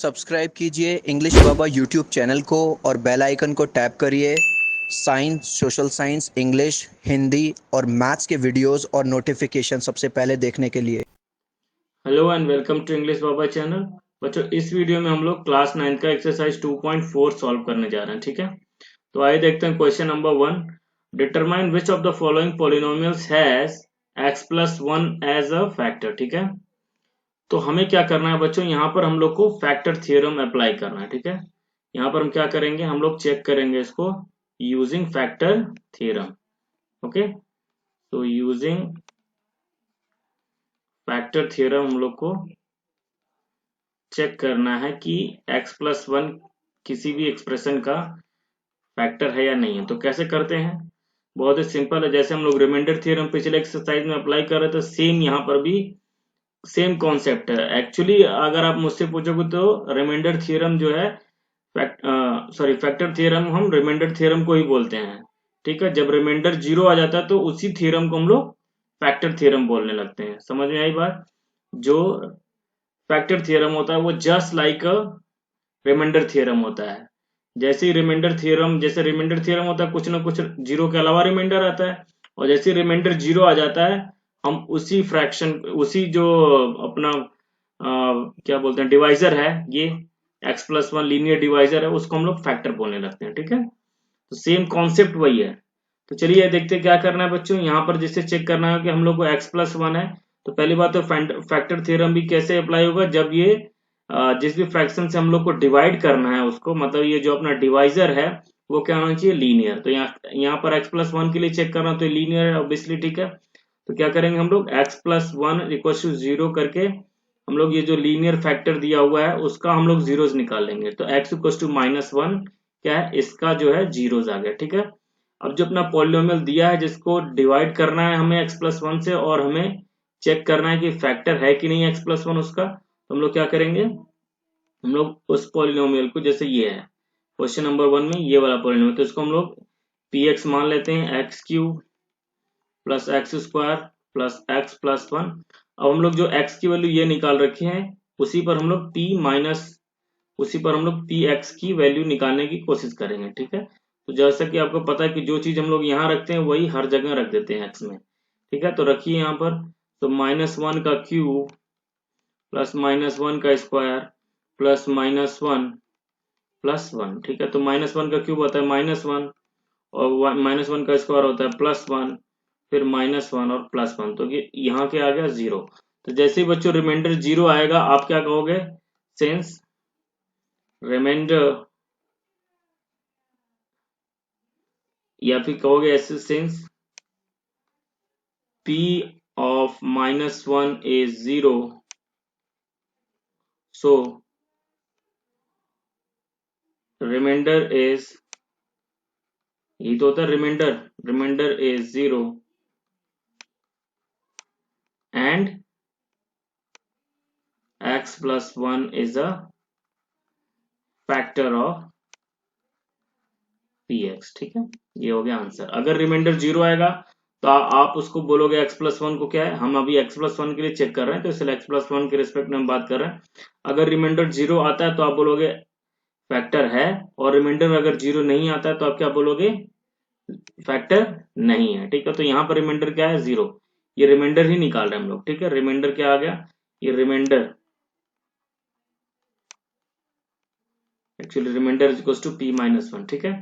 Subscribe कीजिए English बाबा YouTube channel को और बेल आइकन को टैप करिए science, social science, English, Hindi और मैथ्स के वीडियोस और नोटिफिकेशन सबसे पहले देखने के लिए। Hello and welcome to English Baba channel. बच्चों, इस वीडियो में हम लोग क्लास 9 का एक्सरसाइज 2.4 सॉल्व करने जा रहे हैं। ठीक है, तो आइए देखते हैं question number 1। Determine which of the following polynomials has x plus 1 as a factor. ठीक है, तो हमें क्या करना है बच्चों, यहाँ पर हम लोग को फैक्टर थ्योरम अप्लाई करना है। ठीक है, यहाँ पर हम क्या करेंगे, हम लोग चेक करेंगे इसको यूजिंग फैक्टर थ्योरम। ओके, तो यूजिंग फैक्टर थ्योरम हम लोग को चेक करना है कि x प्लस 1 किसी भी एक्सप्रेशन का फैक्टर है या नहीं है। तो कैसे करते हैं, बहुत ही सिंपल है। जैसे हम लोग रिमाइंडर थ्योरम पिछले एक्सरसाइज में अप्लाई कर रहे थे, सेम यहाँ पर भी सेम कॉन्सेप्ट है। एक्चुअली अगर आप मुझसे पूछोगे तो रिमाइंडर थ्योरम जो है फैक्टर थ्योरम हम रिमाइंडर थ्योरम को ही बोलते हैं। ठीक है, जब रिमाइंडर 0 आ जाता है तो उसी थ्योरम को हम लोग फैक्टर थ्योरम बोलने लगते हैं। समझ में आई बात? जो फैक्टर थ्योरम होता है वो just like a remainder theorem होता है। जैसे ही रिमाइंडर थ्योरम जैसे रिमाइंडर थ्योरम होता है, कुछ ना कुछ जीरो के अलावा रिमाइंडर आता है, और जैसे रिमाइंडर 0 आ जाता है, हम उसी फ्रैक्शन उसी जो अपना क्या बोलते हैं डिवाइजर है, ये x प्लस 1 लीनियर डिवाइजर है, उसको हम लोग फैक्टर बोलने लगते हैं। ठीक है, तो सेम कॉन्सेप्ट वही है। तो चलिए देखते हैं क्या करना है बच्चों। यहाँ पर जिससे चेक करना है कि हम लोग को x प्लस 1 है, तो पहली बात तो फैक्टर थ्योरम भी कैसे अप्लाई होगा, जब ये जिस भी फ्रैक्शन से हम लोग को डिवाइड करना है उसको, मतलब ये जो अपना डिवाइजर है वो क्या होना चाहिए, लीनियर। तो यहाँ पर x प्लस 1 के लिए चेक करना, तो लीनियर है ऑब्वियसली। ठीक है, तो क्या करेंगे हम लोग, x प्लस 1 इक्वल टू 0 करके हम लोग ये जो लीनियर फैक्टर दिया हुआ है उसका हम लोग जीरोस निकाल लेंगे। तो x इक्वल टू -1 क्या है, इसका जो है जीरोस आ गया। ठीक है, अब जो अपना पॉलिनोमियल दिया है जिसको डिवाइड करना है हमें x प्लस 1 से, और हमें चेक करना है कि फैक्टर है कि नहीं x प्लस 1 उसका, तो हम लोग क्या करेंगे, हम लोग उस पॉलिनोमियल को, जैसे ये है क्वेश्चन नंबर 1 में ये वाला पॉलिनोमियल, तो इसको हम लोग px मान लेते हैं, X cube plus x square plus x plus 1। अब हम लोग जो x की वैल्यू ये निकाल रखे हैं, उसी पर हम लोग पी एक्स की वैल्यू निकालने की कोशिश करेंगे। ठीक है, तो जैसा कि आपको पता है कि जो चीज हम लोग यहाँ रखते हैं वही हर जगह रख देते हैं x में। ठीक है, तो रखिए यहाँ पर, तो -1 का क्यूब प्लस -1 का स्क्वायर प्लस -1 प्लस 1। ठीक है, तो -1 का क्यूब होता है -1, और -1 का स्क्वायर होता है +1, फिर -1 और +1, तो ये यहाँ के आ गया 0। तो जैसे ही बच्चों रिमाइंडर 0 आएगा, आप क्या कहोगे, सिंस रिमाइंडर, या फिर कहोगे ऐसे, since p of -1 is 0, so remainder is, यही तो होता है remainder, remainder is 0 and x plus 1 is a factor of px। ठीक है, ये हो गया आंसर। अगर रिमाइंडर 0 आएगा तो आप उसको बोलोगे x प्लस 1 को क्या है, हम अभी x प्लस 1 के लिए चेक कर रहे हैं तो इसलिए x प्लस 1 के रिस्पेक्ट में हम बात कर रहे हैं। अगर रिमाइंडर 0 आता है तो आप बोलोगे फैक्टर है, और रिमाइंडर अगर 0 नहीं आता है तो आप क्या बोलोगे, फैक्टर नहीं है। ठीक है, तो यहाँ पर रिमाइंडर क्या है, 0, ये रिमाइंडर ही निकाल रहे हैं हम लोग। ठीक है, रिमाइंडर क्या आ गया, ये remainder, actually remainder is equal to p-1। ठीक है,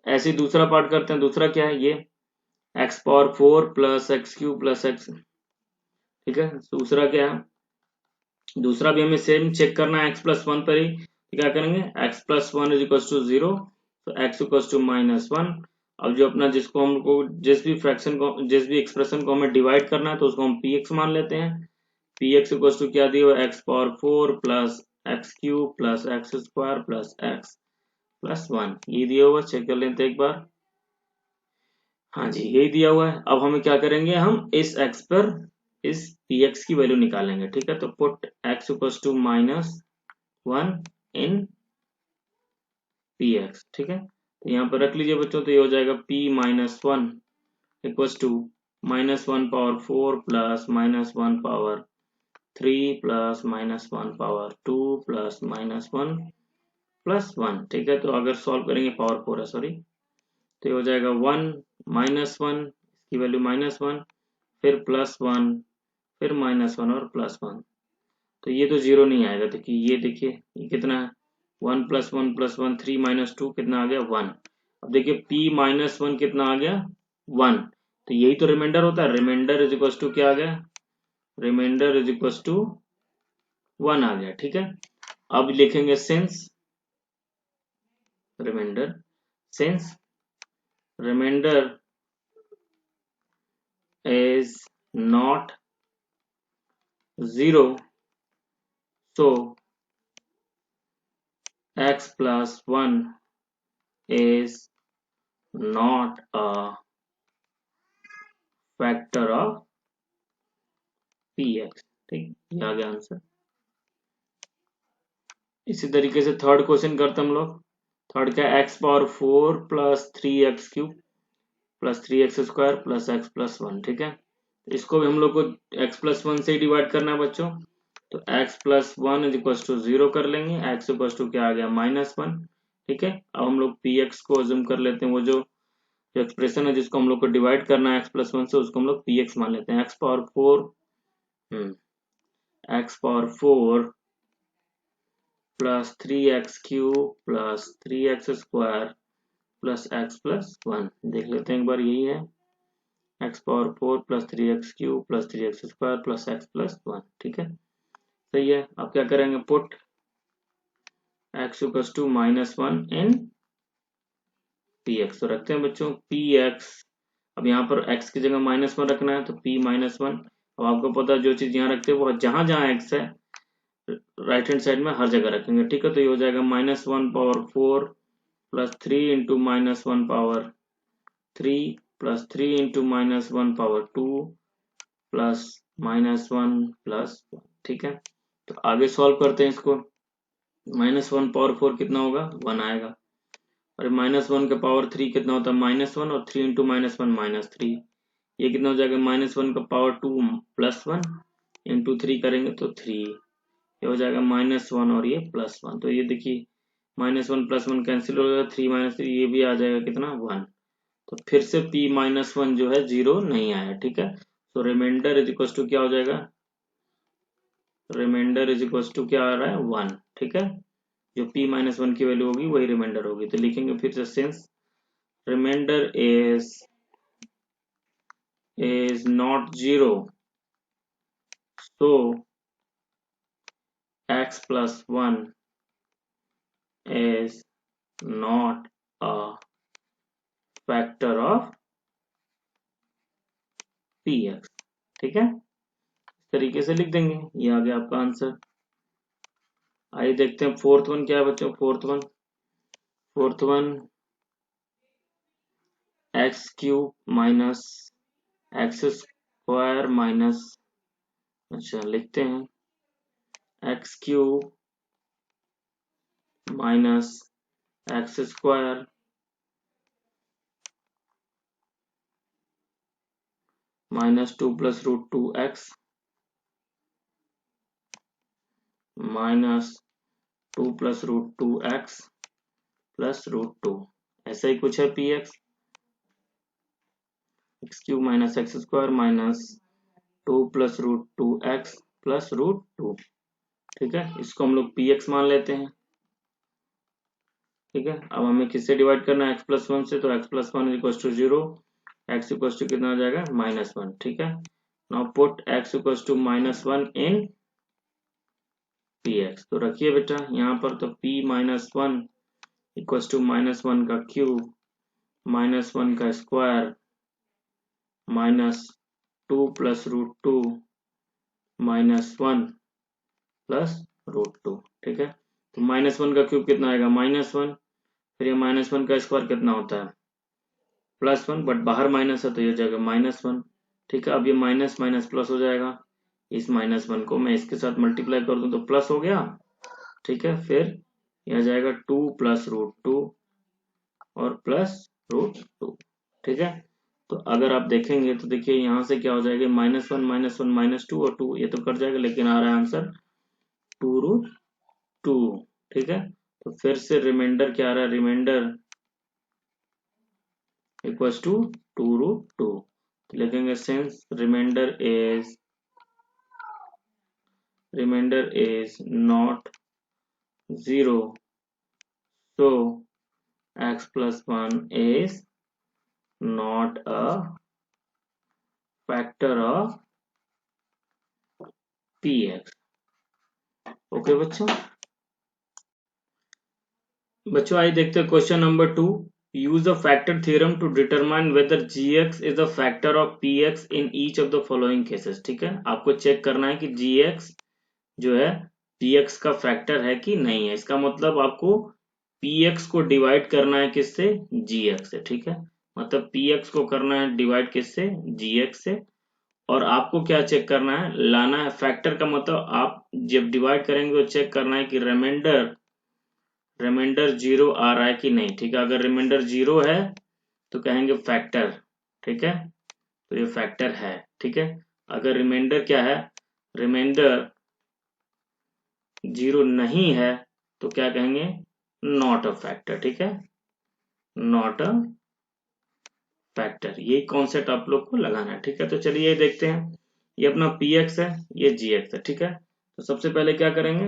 ऐसे ही दूसरा पार्ट करते हैं। दूसरा क्या है, ये x power 4 plus x cube plus x. ठीक है, दूसरा क्या है, दूसरा भी हमें सेम चेक करना है x प्लस 1 पर ही। तो क्या करेंगे, x plus 1 is equal to 0, तो x इक्वल टू -1। अब जो अपना जिसको हमको जिस भी फ्रैक्शन को, जिस भी एक्सप्रेशन को हमें डिवाइड करना है, तो उसको हम px मान लेते हैं। px इक्वल टू क्या दिया हुआ, x power 4 plus x cube plus x square plus x plus 1, ये दिया हुआ, चेक कर लेते हैं एक बार। हाँ जी, यही दिया हुआ है। अब हमें क्या करेंगे, हम इस x पर इस px की वैल्यू निकालेंगे। ठीक है, तो put x equal to -1 in px। ठीक है, तो यहाँ पर रख लीजिए बच्चों, तो ये हो जाएगा p-1 equal to -1 power 4 plus -1 power 3 plus minus 1 power 2 plus minus 1 plus 1। ठीक है, तो अगर सॉल्व करेंगे पावर 4 है, सॉरी, तो ये हो जाएगा 1 माइनस 1, इसकी वैल्यू माइनस 1, फिर प्लस 1, फिर माइनस 1 और प्लस 1। तो ये तो जीरो नहीं आएगा, तो कि ये देखिए ये कितना है, 1 प्लस 1 प्लस 1, 3 माइनस 2 कितना आ गया 1। अब देखिए p माइनस 1 कितना आ गया 1, तो यही तो रिमाइंडर होता है। रिमाइंडर इज इक्वल टू क्या आ गया, रिमाइंडर इज इक्वल टू 1 आ गया। ठीक है, अब लिखेंगे since reminder, since reminder is not 0, so x plus 1 is not a factor of px। ठीक, ये आ गया आंसर। इसी तरीके से थर्ड क्वेश्चन करते हम लोग। थर्ड क्या, x power 4 plus 3x cube plus 3x square plus x plus 1। ठीक है, इसको भी हम लोग को x प्लस 1 से ही डिवाइड करना है बच्चों। तो x plus 1 is equal to 0 कर लेंगे, x इक्वल टू क्या आ गया माइनस 1। ठीक है, अब हम लोग px को अज्यूम कर लेते हैं, वो जो एक्सप्रेशन है जिसको हम लोग को डिवाइड करना है x प्लस 1 से, उसको हम लोग px मान लेते हैं। x power 4 plus 3x cube plus 3x square plus x plus 1, देख लेते हैं एक बार, यही है x power 4 plus 3x cube plus 3x square plus x plus 1। ठीक है, सही है। अब क्या करेंगे, put x equal to minus 1 in px, तो रखते हैं बच्चों px। अब यहाँ पर x की जगह माइनस 1 रखना है, तो p माइनस 1। अब आपको पता है जो चीज यहाँ रखते हैं वो जहां जहां x है राइट हैंड साइड में हर जगह रखेंगे। ठीक है, तो ये हो जाएगा minus 1 power 4 plus 3 into minus 1 power 3 plus 3 into minus 1 power 2 plus minus 1 plus 1। ठीक है, तो आगे सॉल्व करते हैं इसको। माइनस 1 पावर 4 कितना होगा 1 आएगा, और माइनस 1 का पावर 3 कितना होता है माइनस 1, और 3 इंटू माइनस 1 माइनस 3, ये कितना हो जाएगा माइनस 1 का पावर 2 प्लस 1 इंटू 3 करेंगे तो 3, ये हो जाएगा माइनस 1 और ये प्लस 1। तो ये देखिए माइनस 1 प्लस 1 कैंसिल हो जाएगा, 3 माइनस 3 ये भी आ जाएगा कितना 1। तो फिर से p माइनस 1 जो है 0 नहीं आया। ठीक है, तो रिमाइंडर इज इक्वल टू क्या हो जाएगा, रिमाइंडर इज इक्वल टू क्या आ रहा है 1। ठीक है, जो p माइनस 1 की वैल्यू होगी वही रिमाइंडर होगी। तो लिखेंगे फिर से since reminder is not 0, so x plus 1 is not a factor of px। ठीक है, इस तरीके से लिख देंगे, ये आ गया आपका आंसर। आइए देखते हैं फोर्थ वन क्या है बच्चों। Fourth one X cube minus X square minus, अच्छा लिखते हैं X cube minus X square minus 2 plus root 2 X minus 2 plus root 2 X plus root 2, ऐसा ही कुछ है P X. X cube minus X square minus 2 plus root 2 X plus root 2। ठीक है, इसको हम लोग पी एक्स मान लेते हैं। ठीक है, अब हमें किससे डिवाइड करना है, एक्स प्लस 1 से, तो x plus 1 equal to 0, x equal to कितना हो जाएगा माइनस 1। ठीक है, now put x equal to minus 1 in p x, तो रखिए बेटा यहाँ पर, तो p minus 1 equal to minus 1 का क्यूब माइनस 1 का square minus 2 plus root 2 minus 1 plus root 2। ठीक है, तो माइनस 1 का क्यूब कितना आएगा माइनस 1, फिर ये माइनस 1 का स्क्वायर कितना होता है प्लस 1, बट बाहर माइनस है तो ये जाएगा माइनस 1। ठीक है, अब ये माइनस माइनस प्लस हो जाएगा, इस माइनस 1 को मैं इसके साथ मल्टीप्लाई कर दूं तो प्लस हो गया। ठीक है, फिर यह जाएगा 2 प्लस रूट 2 और प्लस रूट 2। ठीक है, तो अगर आप देखेंगे तो देखिए यहाँ से क्या हो जाएगा, -1 -1 -2 और 2 ये तो कट जाएगा, लेकिन आ रहा है आंसर 2√2। ठीक है, तो फिर से रिमाइंडर क्या आ रहा है, रिमाइंडर इक्वल्स टू 2√2। तो लिखेंगे since reminder is not 0, so x plus 1 is not a factor of px। Okay बच्चों आइए देखते हैं question number 2। Use the factor theorem to determine whether gx is a factor of px in each of the following cases. ठीक है, आपको check करना है कि gx जो है px का फैक्टर है कि नहीं है। इसका मतलब आपको px को डिवाइड करना है किससे, gx से। ठीक है, मतलब px को करना है डिवाइड किससे, gx से। और आपको क्या चेक करना है, लाना है फैक्टर का मतलब आप जब डिवाइड करेंगे तो चेक करना है कि रिमाइंडर 0 आ रहा है कि नहीं। ठीक है, अगर रिमाइंडर 0 है तो कहेंगे फैक्टर। ठीक है, तो ये फैक्टर है। ठीक है, अगर रिमाइंडर क्या है, रिमाइंडर 0 नहीं है तो क्या कहेंगे, नॉट अ फैक्टर। ठीक है, नॉट अ फैक्टर, यही कॉन्सेप्ट आप लोग को लगाना है। ठीक है, तो चलिए ये देखते हैं। ये अपना px है, ये gx है। ठीक है, तो सबसे पहले क्या करेंगे,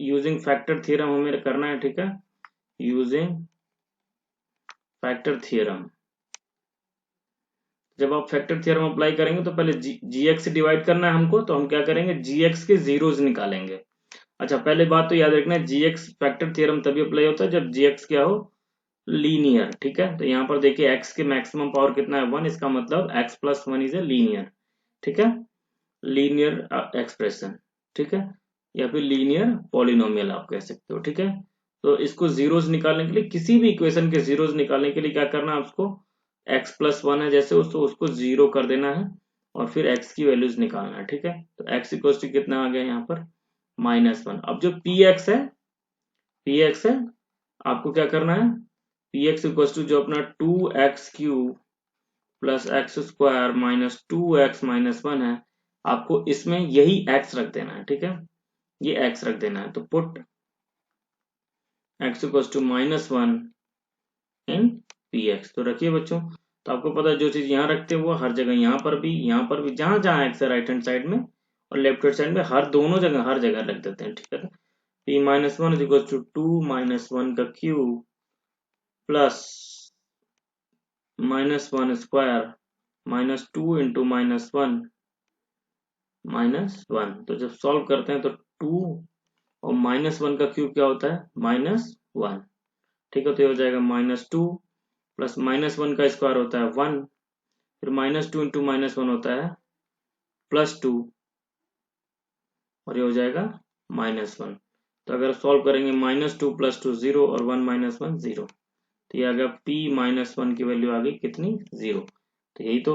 यूजिंग फैक्टर थ्योरम हमें करना है। ठीक है, यूजिंग फैक्टर थ्योरम। जब आप फैक्टर थ्योरम अप्लाई करेंगे तो पहले gx से डिवाइड करना है हमको, तो हम क्या करेंगे, gx के जीरोज निकालेंगे। अच्छा, पहले बात तो याद रखना है, gx फैक्टर थ्योरम तभी अप्लाई होता है जब gx क्या हो, लीनियर। ठीक है, तो यहाँ पर देखिए x के मैक्सिमम पावर कितना है, 1, इसका मतलब x plus 1 is a linear. ठीक है, लीनियर एक्सप्रेशन। ठीक है, या फिर लीनियर पॉलिनोमियल आप कह सकते हो। ठीक है, तो इसको जीरोज निकालने के लिए, किसी भी इक्वेशन के जीरोज निकालने के लिए क्या करना है आपको, x प्लस 1 है जैसे उसको जीरो कर देना है और फिर x की वैल्यूज निकालना है। ठीक है, तो x इक्वल टू कितना आ गया यहाँ पर, -1। अब जो px है आपको क्या करना है, px इक्वल टू जो अपना 2x³ plus x² minus 2x minus 1 है, आपको इसमें यही x रख देना है। ठीक है, ये x रख देना है, तो put x equal to -1 in px। तो रखिए बच्चों, तो आपको पता है जो चीज यहाँ रखते हैं वो हर जगह, यहाँ पर भी जहां जहां x है राइट हैंड साइड में और लेफ्ट हैंड साइड में, हर जगह रख देते हैं। ठीक है, p-1 इज इक्वल टू 2 - 1 का क्यूब प्लस -1² -2 इंटू -1 -1। तो जब सॉल्व करते हैं तो 2 और -1 का क्यूब क्या होता है, -1। ठीक है, तो ये हो जाएगा -2 प्लस -1 का स्क्वायर होता है 1, फिर -2 इंटू -1 होता है +2 और ये हो जाएगा -1। तो अगर सॉल्व करेंगे -2 + 2 0 और 1 - 1 0, तो ये आ गया p-1 की वैल्यू आ गई कितनी, 0। तो यही तो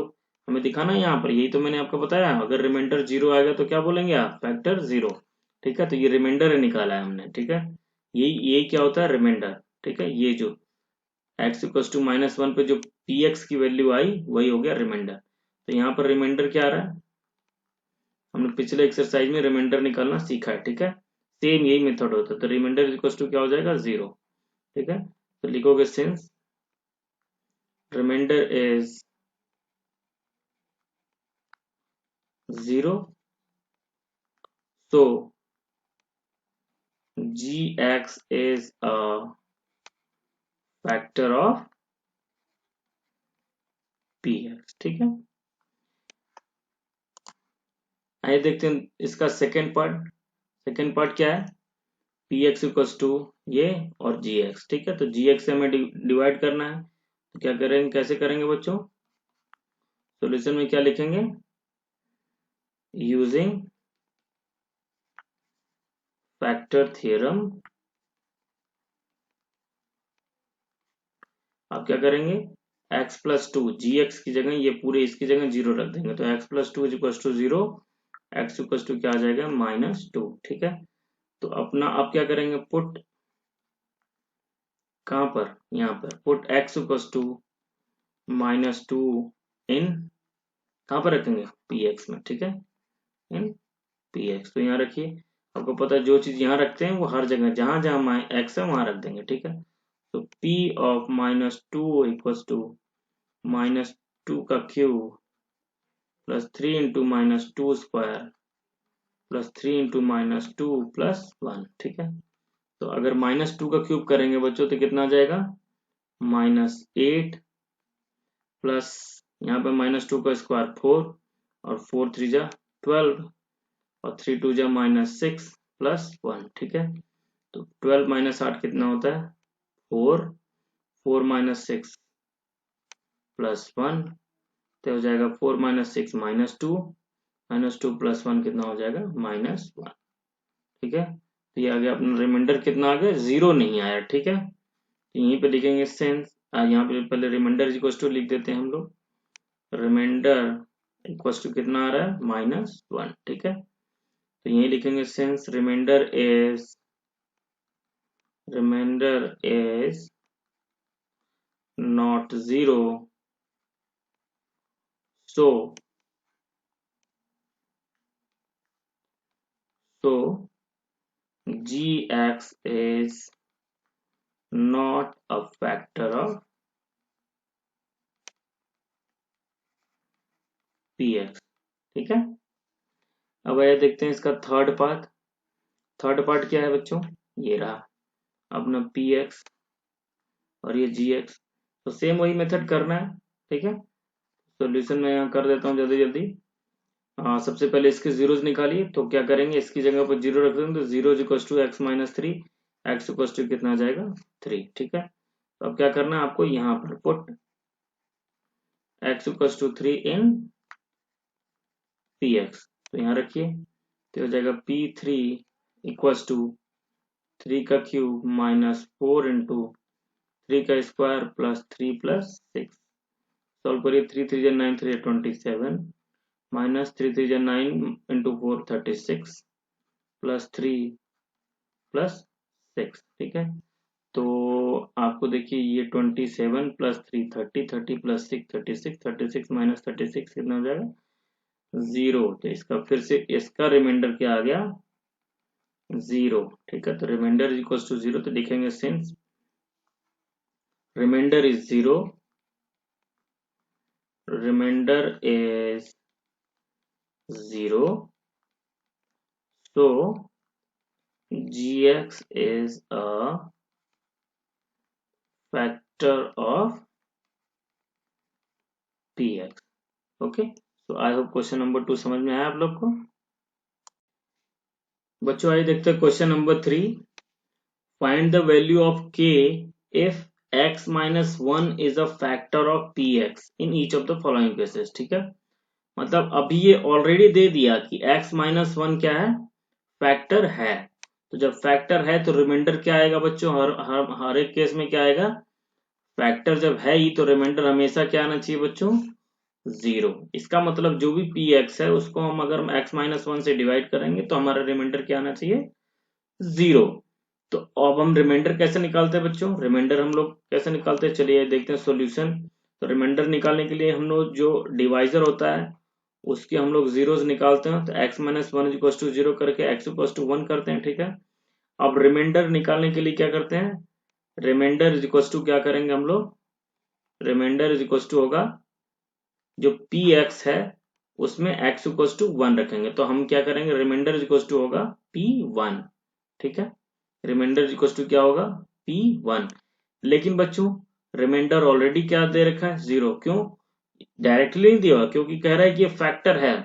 हमें दिखाना है यहाँ पर, यही तो मैंने आपको बताया, अगर रिमाइंडर 0 आएगा तो क्या बोलेंगे आप, फैक्टर 0। ठीक है, तो ये रिमाइंडर निकाला है हमने। ठीक है, यही क्या होता है, रिमाइंडर। ठीक है, ये जो x इक्वल टू -1 पे जो px की वैल्यू आई वही हो गया रिमाइंडर। तो यहाँ पर रिमाइंडर क्या आ रहा है, हमने पिछले एक्सरसाइज में रिमाइंडर निकालना सीखा है। ठीक है, सेम यही मेथड होता है, तो रिमाइंडर इक्वल टू क्या हो जाएगा, 0। ठीक है, तो लिखोगे since reminder is 0, so gx is a factor of px। ठीक है, आइए देखते हैं इसका सेकेंड पार्ट क्या है, px इक्वल्स टू ये और gx। ठीक है, तो gx से हमें डिवाइड करना है, तो क्या करेंगे, कैसे करेंगे बच्चों, सॉल्यूशन में क्या लिखेंगे, यूजिंग फैक्टर थ्योरम। आप क्या करेंगे, x प्लस 2 gx की जगह, ये पूरे इसकी जगह 0 रख देंगे, तो x plus 2 is equal to 0, x equal to क्या आ जाएगा, -2। ठीक है, तो अपना आप क्या करेंगे, पुट कहाँ पर, यहाँ पर पुट x इक्वल टू -2 इन कहाँ पर रखेंगे, पी एक्स में, ठीक है, इन पी एक्स। तो यहाँ रखिए, आपको पता है जो चीज यहाँ रखते हैं वो हर जगह जहां जहां एक्स है वहां रख देंगे, ठीक है। तो p ऑफ -2 इक्वल्स टू -2 का cube plus 3 into -2 square plus 3 into -2 plus 1, ठीक है। तो अगर -2 का क्यूब करेंगे बच्चों तो कितना आ जाएगा, -8 प्लस यहाँ पे -2 का स्क्वायर 4 और 4 3 जा 12 और 3 2 जा -6 प्लस 1, ठीक है। तो 12 माइनस 8 कितना होता है, 4, 4 माइनस 6 प्लस 1, तो हो जाएगा 4 माइनस 6 -2 प्लस 1 कितना हो जाएगा, -1, ठीक है। तो ये आ गया अपना रिमाइंडर, कितना आ गया, 0 नहीं आया, ठीक है। तो यहीं पे लिखेंगे सेंस, यहाँ पे पहले रिमाइंडर इक्वल टू लिख देते हैं हम लोग, रिमाइंडर इक्वल टू कितना आ रहा है, -1, ठीक है। तो यही लिखेंगे since reminder is not 0, so gx is not a factor of px, ठीक है। अब आइए देखते हैं इसका थर्ड पार्ट क्या है बच्चों, ये रहा अपना px और ये gx। तो सेम वही मेथड करना है, ठीक है। सॉल्यूशन में यहाँ कर देता हूँ जल्दी जल्दी। सबसे पहले इसके जीरोज निकालिए, तो क्या करेंगे, इसकी जगह पर जीरो रख देंगे, तो 0 equal to x minus 3, x equal to कितना आ जाएगा, 3, ठीक है। तो अब क्या करना है आपको, यहाँ पर put x equal to 3 in p x, तो यहाँ रखिए, तो हो जाएगा p3 इक्वल टू 3 का क्यूब -4 इंटू 3 का स्क्वायर प्लस 3 प्लस 6, सॉल्व करिए, 3 3 9 3 27 माइनस 3 3 9 इंटू 4 36 प्लस 3 प्लस 6, ठीक है। तो आपको देखिए ये 27 प्लस 3 30, 30 प्लस 6 36, 36 माइनस 36 कितना हो जाएगा, 0। तो इसका फिर से इसका रिमाइंडर क्या आ गया, 0, ठीक है। तो रिमाइंडर इज इक्वल टू 0, तो लिखेंगे since reminder is 0, reminder is 0, so gx is a factor of px, okay. तो आई होप क्वेश्चन नंबर 2 समझ में आया आप लोग को। बच्चों आइए देखते हैं question number 3, find the value of k if x minus 1 is a factor of px in each of the following cases, ठीक है। मतलब अभी ये ऑलरेडी दे दिया कि x माइनस 1 क्या है, फैक्टर है। तो जब फैक्टर है तो रिमाइंडर क्या आएगा बच्चों, हर एक केस में क्या आएगा, फैक्टर जब है ही तो रिमाइंडर हमेशा क्या आना चाहिए बच्चों, 0। इसका मतलब जो भी पी एक्स है उसको हम अगर x माइनस 1 से डिवाइड करेंगे तो हमारा रिमाइंडर क्या आना चाहिए, 0। तो अब हम रिमाइंडर कैसे निकालते हैं बच्चों, रिमाइंडर हम लोग कैसे निकालते हैं, चलिए देखते हैं सॉल्यूशन। तो रिमाइंडर निकालने के लिए हम लोग जो डिवाइजर होता है उसके हम लोग जीरोज निकालते हैं, तो x माइनस 1 इक्वल टू 0 करके x इक्वल टू 1 करते हैं, ठीक है। अब रिमाइंडर निकालने के लिए क्या करते हैं, रिमाइंडर इज इक्वल टू क्या करेंगे हम लोग, रिमाइंडर इज इक्वल टू होगा जो पी एक्स है उसमें x इक्वल टू 1 रखेंगे, तो हम क्या करेंगे, रिमाइंडर इज इक्वल टू होगा p1, ठीक है। रिमाइंडर इक्वल टू क्या होगा, p1। लेकिन बच्चों रिमाइंडर ऑलरेडी क्या दे रखा है, 0, क्यों, डायरेक्टली नहीं दिया, क्योंकि कह रहा है कि ये फैक्टर है,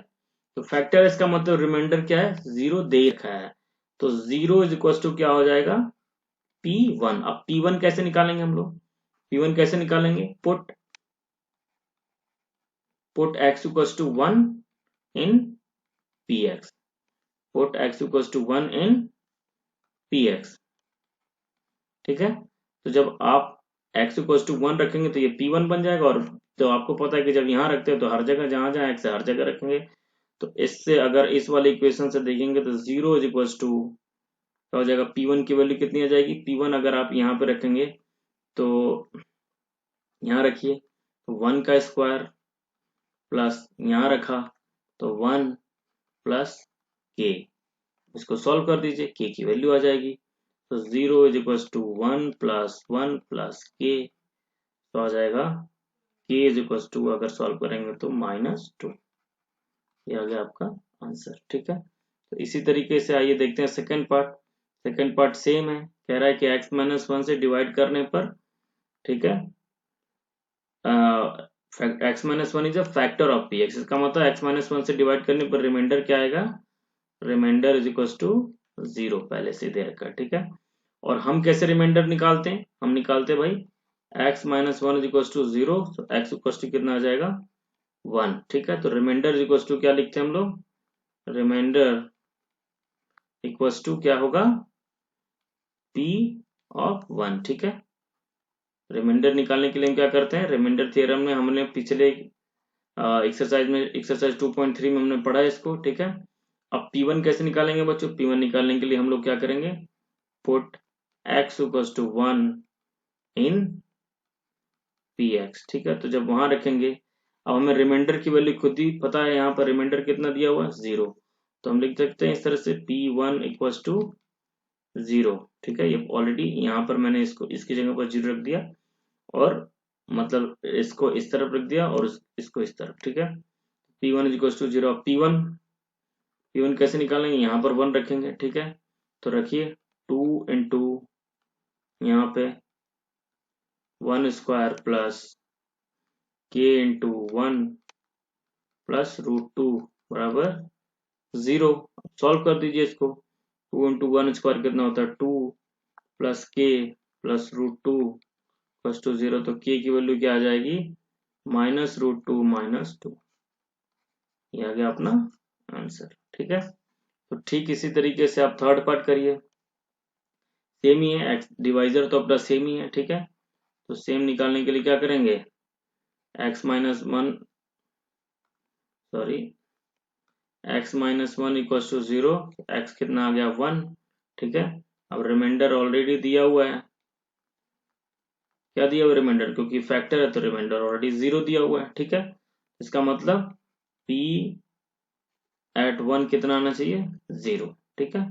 तो फैक्टर इसका मतलब रिमाइंडर क्या है, 0 दे रखा है। तो 0 इज इक्वल टू क्या हो जाएगा, p1। अब p1 कैसे निकालेंगे हम लोग, p1 कैसे निकालेंगे, put x equals to 1 in px, put x equals to 1 in px, ठीक है। तो जब आप x equals to 1 रखेंगे तो ये p1 बन जाएगा, और तो आपको पता है कि जब यहाँ रखते हैं तो हर जगह जहां जहां x है हर जगह रखेंगे। तो इससे अगर इस वाले इक्वेशन से देखेंगे तो 0 इज इक्वल टू क्या हो जाएगा, p1 की वैल्यू कितनी आ जाएगी, p1 अगर आप यहाँ पे रखेंगे तो यहाँ रखिए, 1 का स्क्वायर प्लस यहाँ रखा तो 1 प्लस के, इसको सॉल्व कर दीजिए, के की वैल्यू आ जाएगी। तो 0 इज इक्वल टू 1 प्लस के, तो आ जाएगा के इज इक्वल टू, अगर सॉल्व करेंगे तो -2। ये आ गया आपका आंसर। ठीक है, तो इसी तरीके से आइए देखते हैं second part. Second part same है, कह रहा है कि x-1 से डिवाइड करने पर, ठीक है, x-1 is a factor of px, इसका मतलब x-1 से डिवाइड करने पर रिमाइंडर क्या आएगा, रिमाइंडर इज इक्वल टू 0, पहले से दे रखा है। ठीक है, और हम कैसे रिमाइंडर निकालते हैं, हम निकालते हैं भाई x-1 इज इक्वल टू 0, तो x इक्वल टू कितना आ जाएगा 1। ठीक है, तो रिमाइंडर इज इक्वल टू क्या लिखते हैं हम लोग, रिमाइंडर इक्वल टू क्या होगा, p ऑफ 1। ठीक है, रिमाइंडर निकालने के लिए हम क्या करते हैं, रिमाइंडर थ्योरम में हमने पिछले एक्सरसाइज 2.3 में हमने पढ़ा है इसको। ठीक है, अब P1 कैसे निकालेंगे बच्चों, P1 निकालने के लिए हम लोग क्या करेंगे, put x equal to 1 in Px। ठीक है, तो जब वहां रखेंगे, अब हमें रिमाइंडर की वैल्यू खुद ही पता है, यहाँ पर रिमाइंडर कितना दिया हुआ है 0, तो हम लिख सकते हैं इस तरह से P1 इक्वल टू 0। ठीक है, ये ऑलरेडी यहाँ पर मैंने इसको इसकी जगह पर 0 रख दिया, और मतलब इसको इस तरफ रख दिया और इसको इस तरफ। ठीक है, P1 is equal to 0। P1 कैसे निकालेंगे, यहाँ पर 1 रखेंगे। ठीक है, तो रखिए 2 इंटू यहाँ पे 1 स्क्वायर प्लस के इंटू 1 प्लस √2 बराबर 0। सॉल्व कर दीजिए इसको, 2 इंटू 1 स्क्वायर कितना होता है 2 प्लस के प्लस √2 प्लस टू 0, तो के की वैल्यू क्या आ जाएगी, -√2 -2। ये आ गया अपना आंसर। ठीक है, तो ठीक इसी तरीके से आप थर्ड पार्ट करिए, सेम ही है, डिवाइजर तो अपना सेम ही है। ठीक है, तो सेम निकालने के लिए क्या करेंगे, x-1 sorry x-1 equal to 0, x कितना आ गया 1। ठीक है, अब रिमाइंडर ऑलरेडी दिया हुआ है, क्या दिया हुआ रिमाइंडर, क्योंकि फैक्टर है तो रिमाइंडर ऑलरेडी 0 दिया हुआ है। ठीक है, इसका मतलब p एट 1 कितना आना चाहिए 0। ठीक है,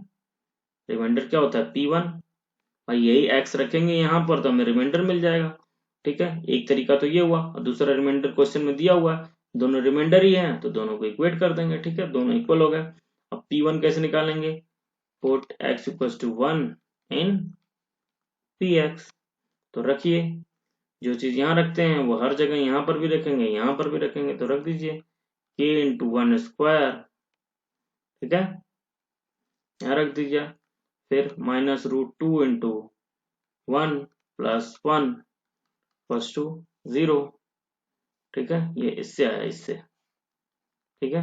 रिमाइंडर क्या होता है P1, भाई यही x रखेंगे यहाँ पर तो हमें रिमाइंडर मिल जाएगा। ठीक है, एक तरीका तो ये हुआ, और दूसरा रिमाइंडर क्वेश्चन में दिया हुआ है, दोनों रिमाइंडर ही हैं तो दोनों को इक्वेट कर देंगे। ठीक है, दोनों इक्वल हो गए। अब P1 कैसे निकालेंगे, put x equal to 1 in Px, तो रखिए, जो चीज यहाँ रखते हैं वो हर जगह यहाँ पर भी रखेंगे, यहाँ पर भी रखेंगे, तो रख दीजिए k इंटू 1 स्क्वायर। ठीक है, यहाँ रख दीजिए, फिर -√2 इंटू 1 प्लस 1 प्लस टू 0। ठीक है, ये इससे आया, इससे। ठीक है,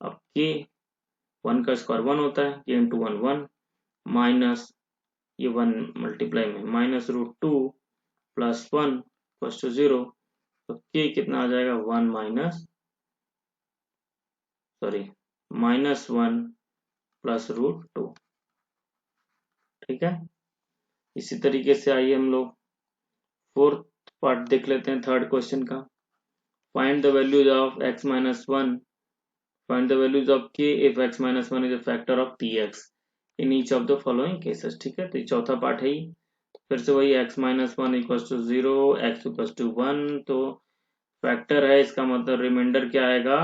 अब k 1 का स्क्वायर 1 होता है, k इंटू 1 1 माइनस ये 1 मल्टीप्लाई में -√2 प्लस 1 प्लस टू 0, तो k कितना आ जाएगा 1 -1 प्लस √2। ठीक है, इसी तरीके से आइए हम लोग फोर्थ पार्ट देख लेते हैं थर्ड क्वेश्चन का। Find the values of x-1, find the values of k if x-1 is a factor of px in each of the following cases. ठीक है, तो ये चौथा पार्ट है ही, फिर से वही x-1 equal to 0, x equal to 1, तो फैक्टर है, इसका मतलब रिमाइंडर क्या आएगा,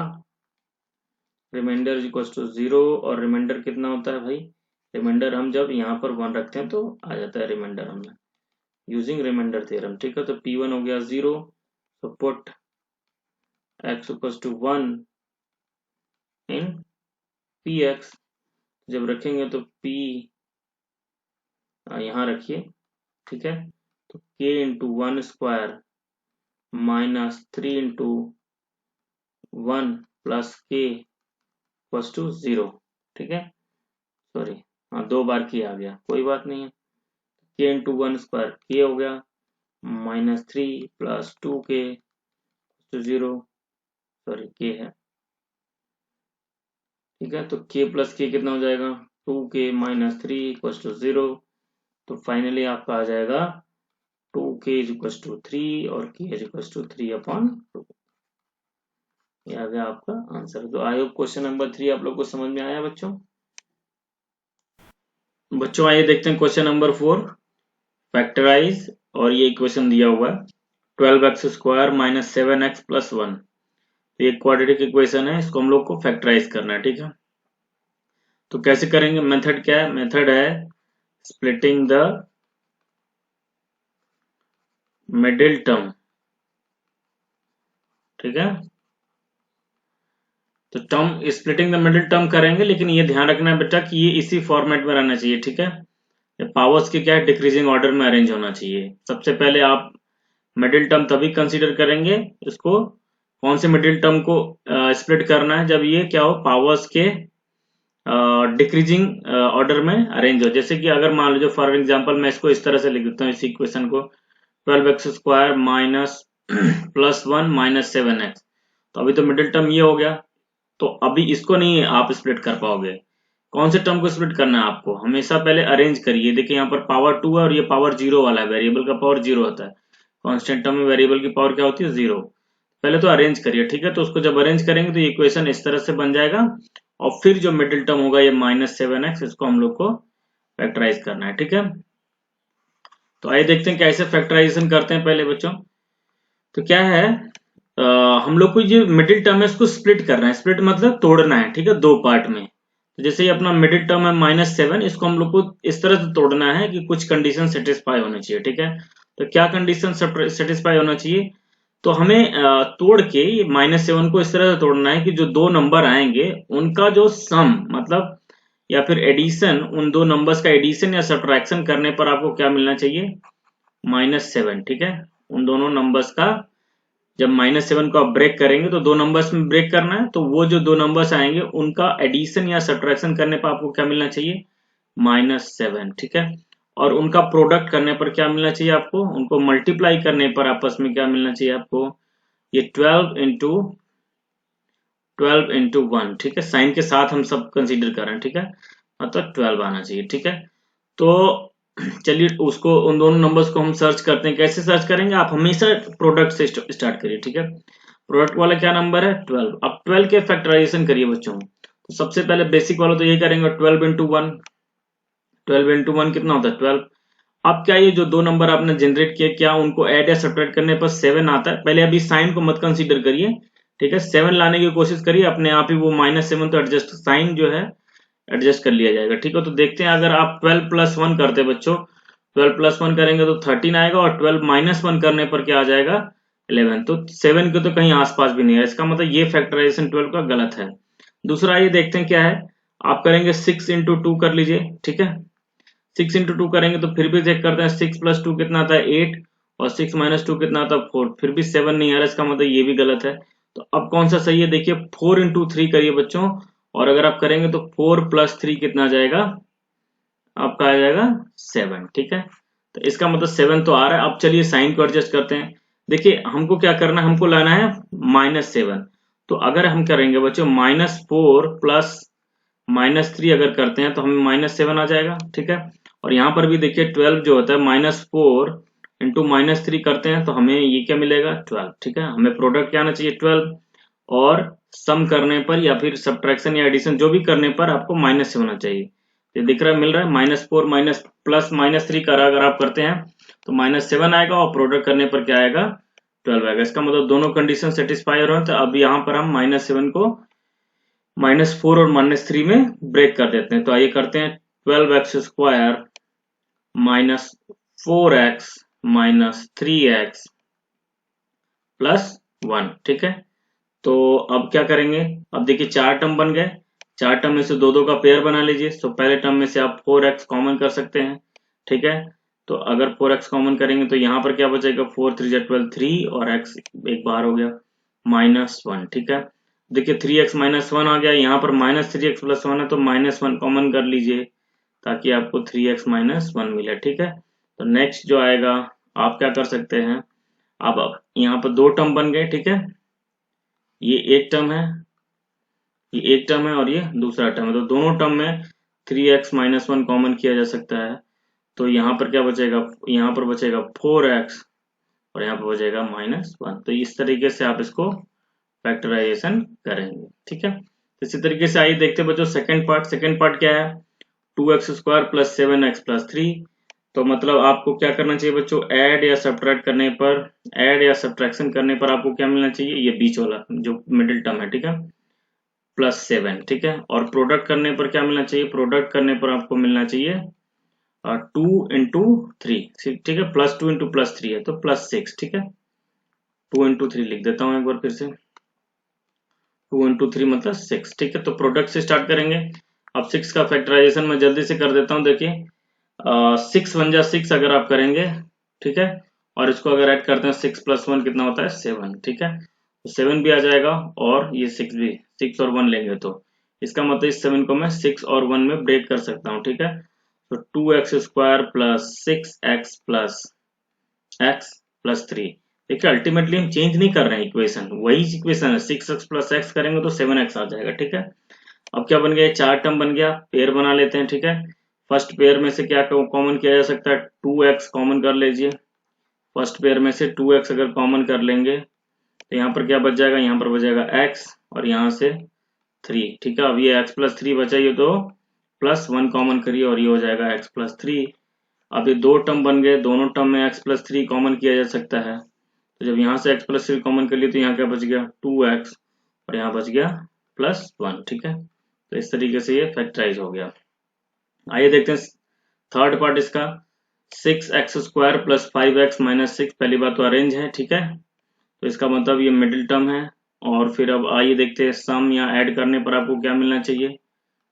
रिमाइंडर इक्वल टू 0, और रिमाइंडर कितना होता है भाई, रिमाइंडर हम जब यहाँ पर 1 रखते हैं तो आ जाता है रिमाइंडर हमने यूजिंग रिमाइंडर थ्योरम। ठीक है, तो P1 हो गया 0, तो put x equal to 1 in Px, जब रखेंगे तो P यहाँ रखिए। ठीक है, तो k into 1 square -3 into 1 plus k equal to 0। ठीक है, सॉरी, हाँ 2 बार k आ गया, कोई बात नहीं है, k इंटू 1 स्क्वायर k हो गया, -3 plus 2k to 0, sorry k है। ठीक है, तो k प्लस k कितना हो जाएगा, 2k माइनस 3 इक्वल टू 0, तो फाइनली आपका आ जाएगा 2k इज इक्वल टू 3 और k इज इक्वल टू 3/2। ये आ गया आपका आंसर। तो आई होप क्वेश्चन नंबर 3 आप लोग को समझ में आया बच्चों। बच्चों आइए देखते हैं क्वेश्चन नंबर 4, फैक्टराइज। और ये इक्वेशन दिया हुआ है 12x² माइनस 7x प्लस 1। ये क्वाड्रेटिक इक्वेशन है, इसको हम लोग को फैक्टराइज करना है, ठीक है। तो कैसे करेंगे, मेथड क्या है, मेथड है स्प्लिटिंग द मिडिल टर्म, ठीक है। तो term splitting the middle term करेंगे, लेकिन ये ध्यान रखना है बेटा कि ये इसी फॉर्मेट में रहना चाहिए, ठीक है। पावर्स के क्या है, डिक्रीजिंग ऑर्डर में अरेंज होना चाहिए। सबसे पहले आप मिडिल टर्म तभी कंसीडर करेंगे इसको, कौन से मिडिल टर्म को स्प्लिट करना है, जब ये क्या हो, पावर्स के डिक्रीजिंग ऑर्डर में अरेंज हो। जैसे कि अगर मान लीजिए फॉर एग्जांपल मैं इसको इस तरह से लिख देता हूँ, इस इक्वेशन को 12x² minus plus 1 minus 7x। तो अभी तो मिडिल टर्म ये हो गया, तो अभी इसको नहीं आप स्प्लिट कर पाओगे। कौन से टर्म को स्प्लिट करना है आपको, हमेशा पहले अरेंज करिए। देखिए यहाँ पर पावर 2 है और ये पावर 0 वाला है, वेरिएबल का पावर 0 होता है, कांस्टेंट टर्म में वेरिएबल की पावर क्या होती है, 0। पहले तो अरेंज करिए, ठीक है। तो उसको जब अरेंज करेंगे तो ये इक्वेशन इस तरह से बन जाएगा, और फिर जो मिडिल टर्म होगा ये -7x, इसको हम लोग को फैक्टराइज करना है, ठीक है। तो आइए देखते हैं कैसे फैक्टराइजेशन करते हैं पहले बच्चों। तो क्या है, हम लोग को ये मिडिल टर्म है इसको स्प्लिट करना है, स्प्लिट मतलब तोड़ना है, ठीक है, दो पार्ट में। तो जैसे ये अपना मिडिल टर्म है -7, इसको हम लोग को इस तरह से तोड़ना है कि कुछ कंडीशन सेटिस्फाई होनी चाहिए, ठीक है। तो क्या कंडीशन सेटिस्फाई होना चाहिए, तो हमें तोड़ के ये -7 को इस तरह से तोड़ना है कि जो दो नंबर आएंगे उनका जो सम मतलब या फिर एडिशन, उन दो नंबर्स का एडिशन या सब्ट्रैक्शन करने पर आपको क्या मिलना चाहिए, -7, ठीक है। उन दोनों नंबर्स का जब -7 को आप ब्रेक करेंगे तो दो नंबर्स में ब्रेक करना है, तो वो जो दो नंबर्स आएंगे उनका एडिशन या सब्ट्रैक्शन करने पर आपको क्या मिलना चाहिए, -7, ठीक है। और उनका प्रोडक्ट करने पर क्या मिलना चाहिए आपको, उनको मल्टीप्लाई करने पर आपस में क्या मिलना चाहिए आपको, ये 12 इंटू 1, ठीक है। साइन के साथ हम सब कंसीडर कर रहे हैं, ठीक है, मतलब 12 आना चाहिए, ठीक है। तो चलिए उसको, उन दोनों नंबर्स को हम सर्च करते हैं। कैसे सर्च करेंगे, आप हमेशा प्रोडक्ट से स्टार्ट करिए, ठीक है। प्रोडक्ट वाला क्या नंबर है, 12। अब 12 के फैक्टराइजेशन करिए बच्चों। तो सबसे पहले बेसिक वाला तो ये करेंगे 12 इंटू 1। 12 इंटू 1 कितना होता है, 12। अब क्या ये जो दो नंबर आपने जनरेट किए, क्या उनको ऐड या सब्ट्रैक्ट करने पर 7 आता है, पहले अभी साइन को मत कंसीडर करिए, ठीक है। 7 लाने की कोशिश करिए, अपने आप ही वो -7 तो एडजस्ट, साइन जो है एडजस्ट कर लिया जाएगा, ठीक है। तो देखते हैं अगर आप 12 प्लस 1 करते बच्चों, 12 प्लस 1 करेंगे तो 13 आएगा, और 12 -1 करने पर क्या आ जाएगा, 11। तो 7 के तो कहीं आसपास भी नहीं है, इसका मतलब ये फैक्टराइजेशन 12 का गलत है। दूसरा ये देखते हैं क्या है, आप करेंगे 6 इंटू 2 कर लीजिए, ठीक है। 6 इंटू 2 करेंगे तो फिर भी चेक करते हैं, 6 + 2 कितना आता है, 8, और 6 - 2 कितना आता है, 4। फिर भी 7 नहीं आ रहा, इसका मतलब ये भी गलत है। तो अब कौन सा सही है, देखिए 4 इंटू 3 करिए बच्चों, और अगर आप करेंगे तो 4 + 3 कितना आ जाएगा, आपका आ जाएगा 7, ठीक है। तो इसका मतलब 7 तो आ रहा है। अब चलिए साइन को एडजस्ट करते हैं। देखिए हमको क्या करना है, हमको लाना है -7। तो अगर हम करेंगे बच्चों -4 प्लस -3 अगर करते हैं तो हमें -7 आ जाएगा, ठीक है। और यहाँ पर भी देखिए 12 जो होता है, -4 इंटू -3 करते हैं तो हमें ये क्या मिलेगा, 12, ठीक है। हमें प्रोडक्ट क्या आना चाहिए, 12। और सम करने पर या फिर सब्ट्रैक्शन या एडिशन जो भी करने पर आपको -7 होना चाहिए। ये दिख रहा है, मिल रहा है, -4 माइनस प्लस -3 करा अगर आप करते हैं तो -7 आएगा, और प्रोडक्ट करने पर क्या आएगा, 12 आएगा। इसका मतलब दोनों कंडीशन सेटिस्फाई हो रहे हैं। तो अब यहाँ पर हम -7 को -4 और -3 में ब्रेक कर देते हैं। तो आइए करते हैं, 12x² minus 4x minus 3x plus 1, ठीक है। तो अब क्या करेंगे, अब देखिए चार टर्म बन गए, चार टर्म में से दो दो का पेयर बना लीजिए। तो पहले टर्म में से आप 4x कॉमन कर सकते हैं, ठीक है। तो अगर 4x कॉमन करेंगे तो यहाँ पर क्या बचेगा, 4 3 12, 3, और x एक बार हो गया -1, ठीक है। देखिए 3x -1 आ गया, यहाँ पर -3x + 1 है तो -1 कॉमन कर लीजिए, ताकि आपको 3x -1 मिले, ठीक है। तो नेक्स्ट जो आएगा, आप क्या कर सकते हैं, अब यहाँ पर दो टर्म बन गए, ठीक है। ये एक टर्म है, ये एक टर्म है, और ये दूसरा टर्म है। तो दोनों टर्म में 3x -1 कॉमन किया जा सकता है। तो यहाँ पर क्या बचेगा, यहाँ पर बचेगा 4x, और यहाँ पर बचेगा -1। तो इस तरीके से आप इसको फैक्टराइजेशन करेंगे। ठीक है, इसी तरीके से आइए देखते हैं बच्चों सेकंड पार्ट क्या है, 2x² प्लस 7x प्लस 3। तो मतलब आपको क्या करना चाहिए बच्चों, ऐड या सब्ट्रैक्ट करने पर, ऐड या सब्ट्रैक्शन करने पर आपको क्या मिलना चाहिए, ये बीच वाला जो मिडिल टर्म है, ठीक है, +7, ठीक है। और प्रोडक्ट करने पर क्या मिलना चाहिए, प्रोडक्ट करने पर आपको मिलना चाहिए 2 × 3, ठीक है, +2 × +3 है तो +6, ठीक है, 2 × 3 लिख देता हूं एक बार फिर से, 2 × 3 मतलब 6, ठीक है। तो प्रोडक्ट से स्टार्ट करेंगे। अब 6 का फैक्टराइजेशन मैं जल्दी से कर देता हूं, देखिए 6 × 6 अगर आप करेंगे, ठीक है, और इसको अगर ऐड करते हैं 6 + 1 कितना होता है 7, ठीक है, तो 7 भी आ जाएगा और ये 6 भी, 6 और 1 लेंगे तो इसका मतलब इस 7 को मैं 6 और 1 में ब्रेक कर सकता हूँ, ठीक है। तो 2x² plus 6x plus x plus 3, देखिए अल्टीमेटली हम चेंज नहीं कर रहे हैं इक्वेशन, वही इक्वेशन है, 6x प्लस x करेंगे तो 7x आ जाएगा, ठीक है। अब क्या बन गया, 4 टर्म बन गया, पेयर बना लेते हैं, ठीक है। फर्स्ट पेयर में से क्या कॉमन किया जा सकता है, 2x कॉमन कर लीजिए, फर्स्ट पेयर में से 2x अगर कॉमन कर लेंगे तो यहाँ पर क्या बच जाएगा, यहाँ पर बच जाएगा x और यहाँ से 3, ठीक है। अब ये x प्लस 3 बचा, ये तो +1 कॉमन करिए और ये हो जाएगा x प्लस 3। अब ये दो टर्म बन गए, दोनों टर्म में x प्लस 3 कॉमन किया जा सकता है, तो जब यहाँ से x प्लस 3 कॉमन कर लिए तो यहाँ क्या बच गया 2x और यहाँ बच गया +1, ठीक है। तो इस तरीके से ये फैक्टराइज हो गया। आइए देखते हैं थर्ड पार्ट इसका, 6x² प्लस 5x माइनस 6, पहली बात तो अरेंज है, ठीक है, तो इसका मतलब ये मिडिल टर्म है। और फिर अब आइए देखते हैं सम या ऐड करने पर आपको क्या मिलना चाहिए,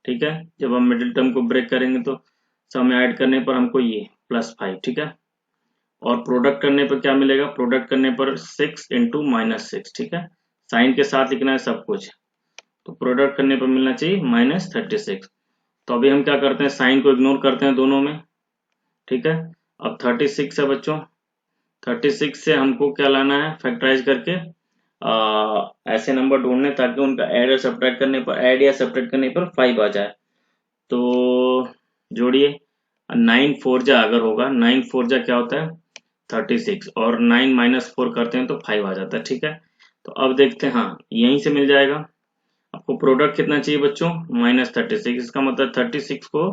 ठीक है, जब हम मिडिल टर्म को ब्रेक करेंगे तो सम ऐड करने पर हमको ये +5, ठीक है। और प्रोडक्ट करने पर क्या मिलेगा, प्रोडक्ट करने पर 6 × -6, ठीक है, साइन के साथ लिखना है सब कुछ, तो प्रोडक्ट करने पर मिलना चाहिए -36। तो अभी हम क्या करते हैं, साइन को इग्नोर करते हैं दोनों में, ठीक है। अब 36 है बच्चों, 36 से हमको क्या लाना है, फैक्टराइज करके ऐसे नंबर ढूंढने ताकि उनका ऐड या सब्ट्रैक्ट करने पर, ऐड या सब्ट्रैक्ट करने पर 5 आ जाए। तो जोड़िए, 9 4 जा अगर होगा, 9 4 जा क्या होता है 36 और 9 - 4 करते हैं तो 5 आ जाता है, ठीक है। तो अब देखते हैं, हाँ यहीं से मिल जाएगा आपको। प्रोडक्ट कितना चाहिए बच्चों, -36, इसका मतलब 36 को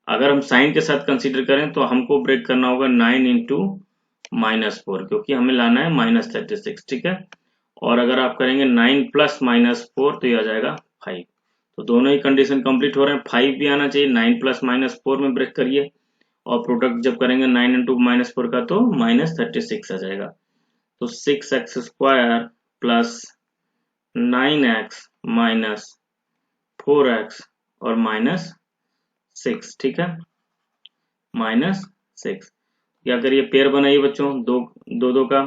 अगर हम साइन के साथ कंसीडर करें तो हमको ब्रेक करना होगा 9 × -4, क्योंकि हमें लाना है -36, ठीक है। और अगर आप करेंगे 9 + -4 तो ये आ जाएगा 5, तो दोनों ही कंडीशन कंप्लीट हो रहे हैं, 5 भी आना चाहिए, 9 + -4 में ब्रेक करिए और प्रोडक्ट जब करेंगे 9 × -4 का तो -36 आ जाएगा। तो 6x² plus 9x minus 4x और -6, ठीक है, -6, क्या करिए पेयर बनाइए बच्चों, दो दो दो का।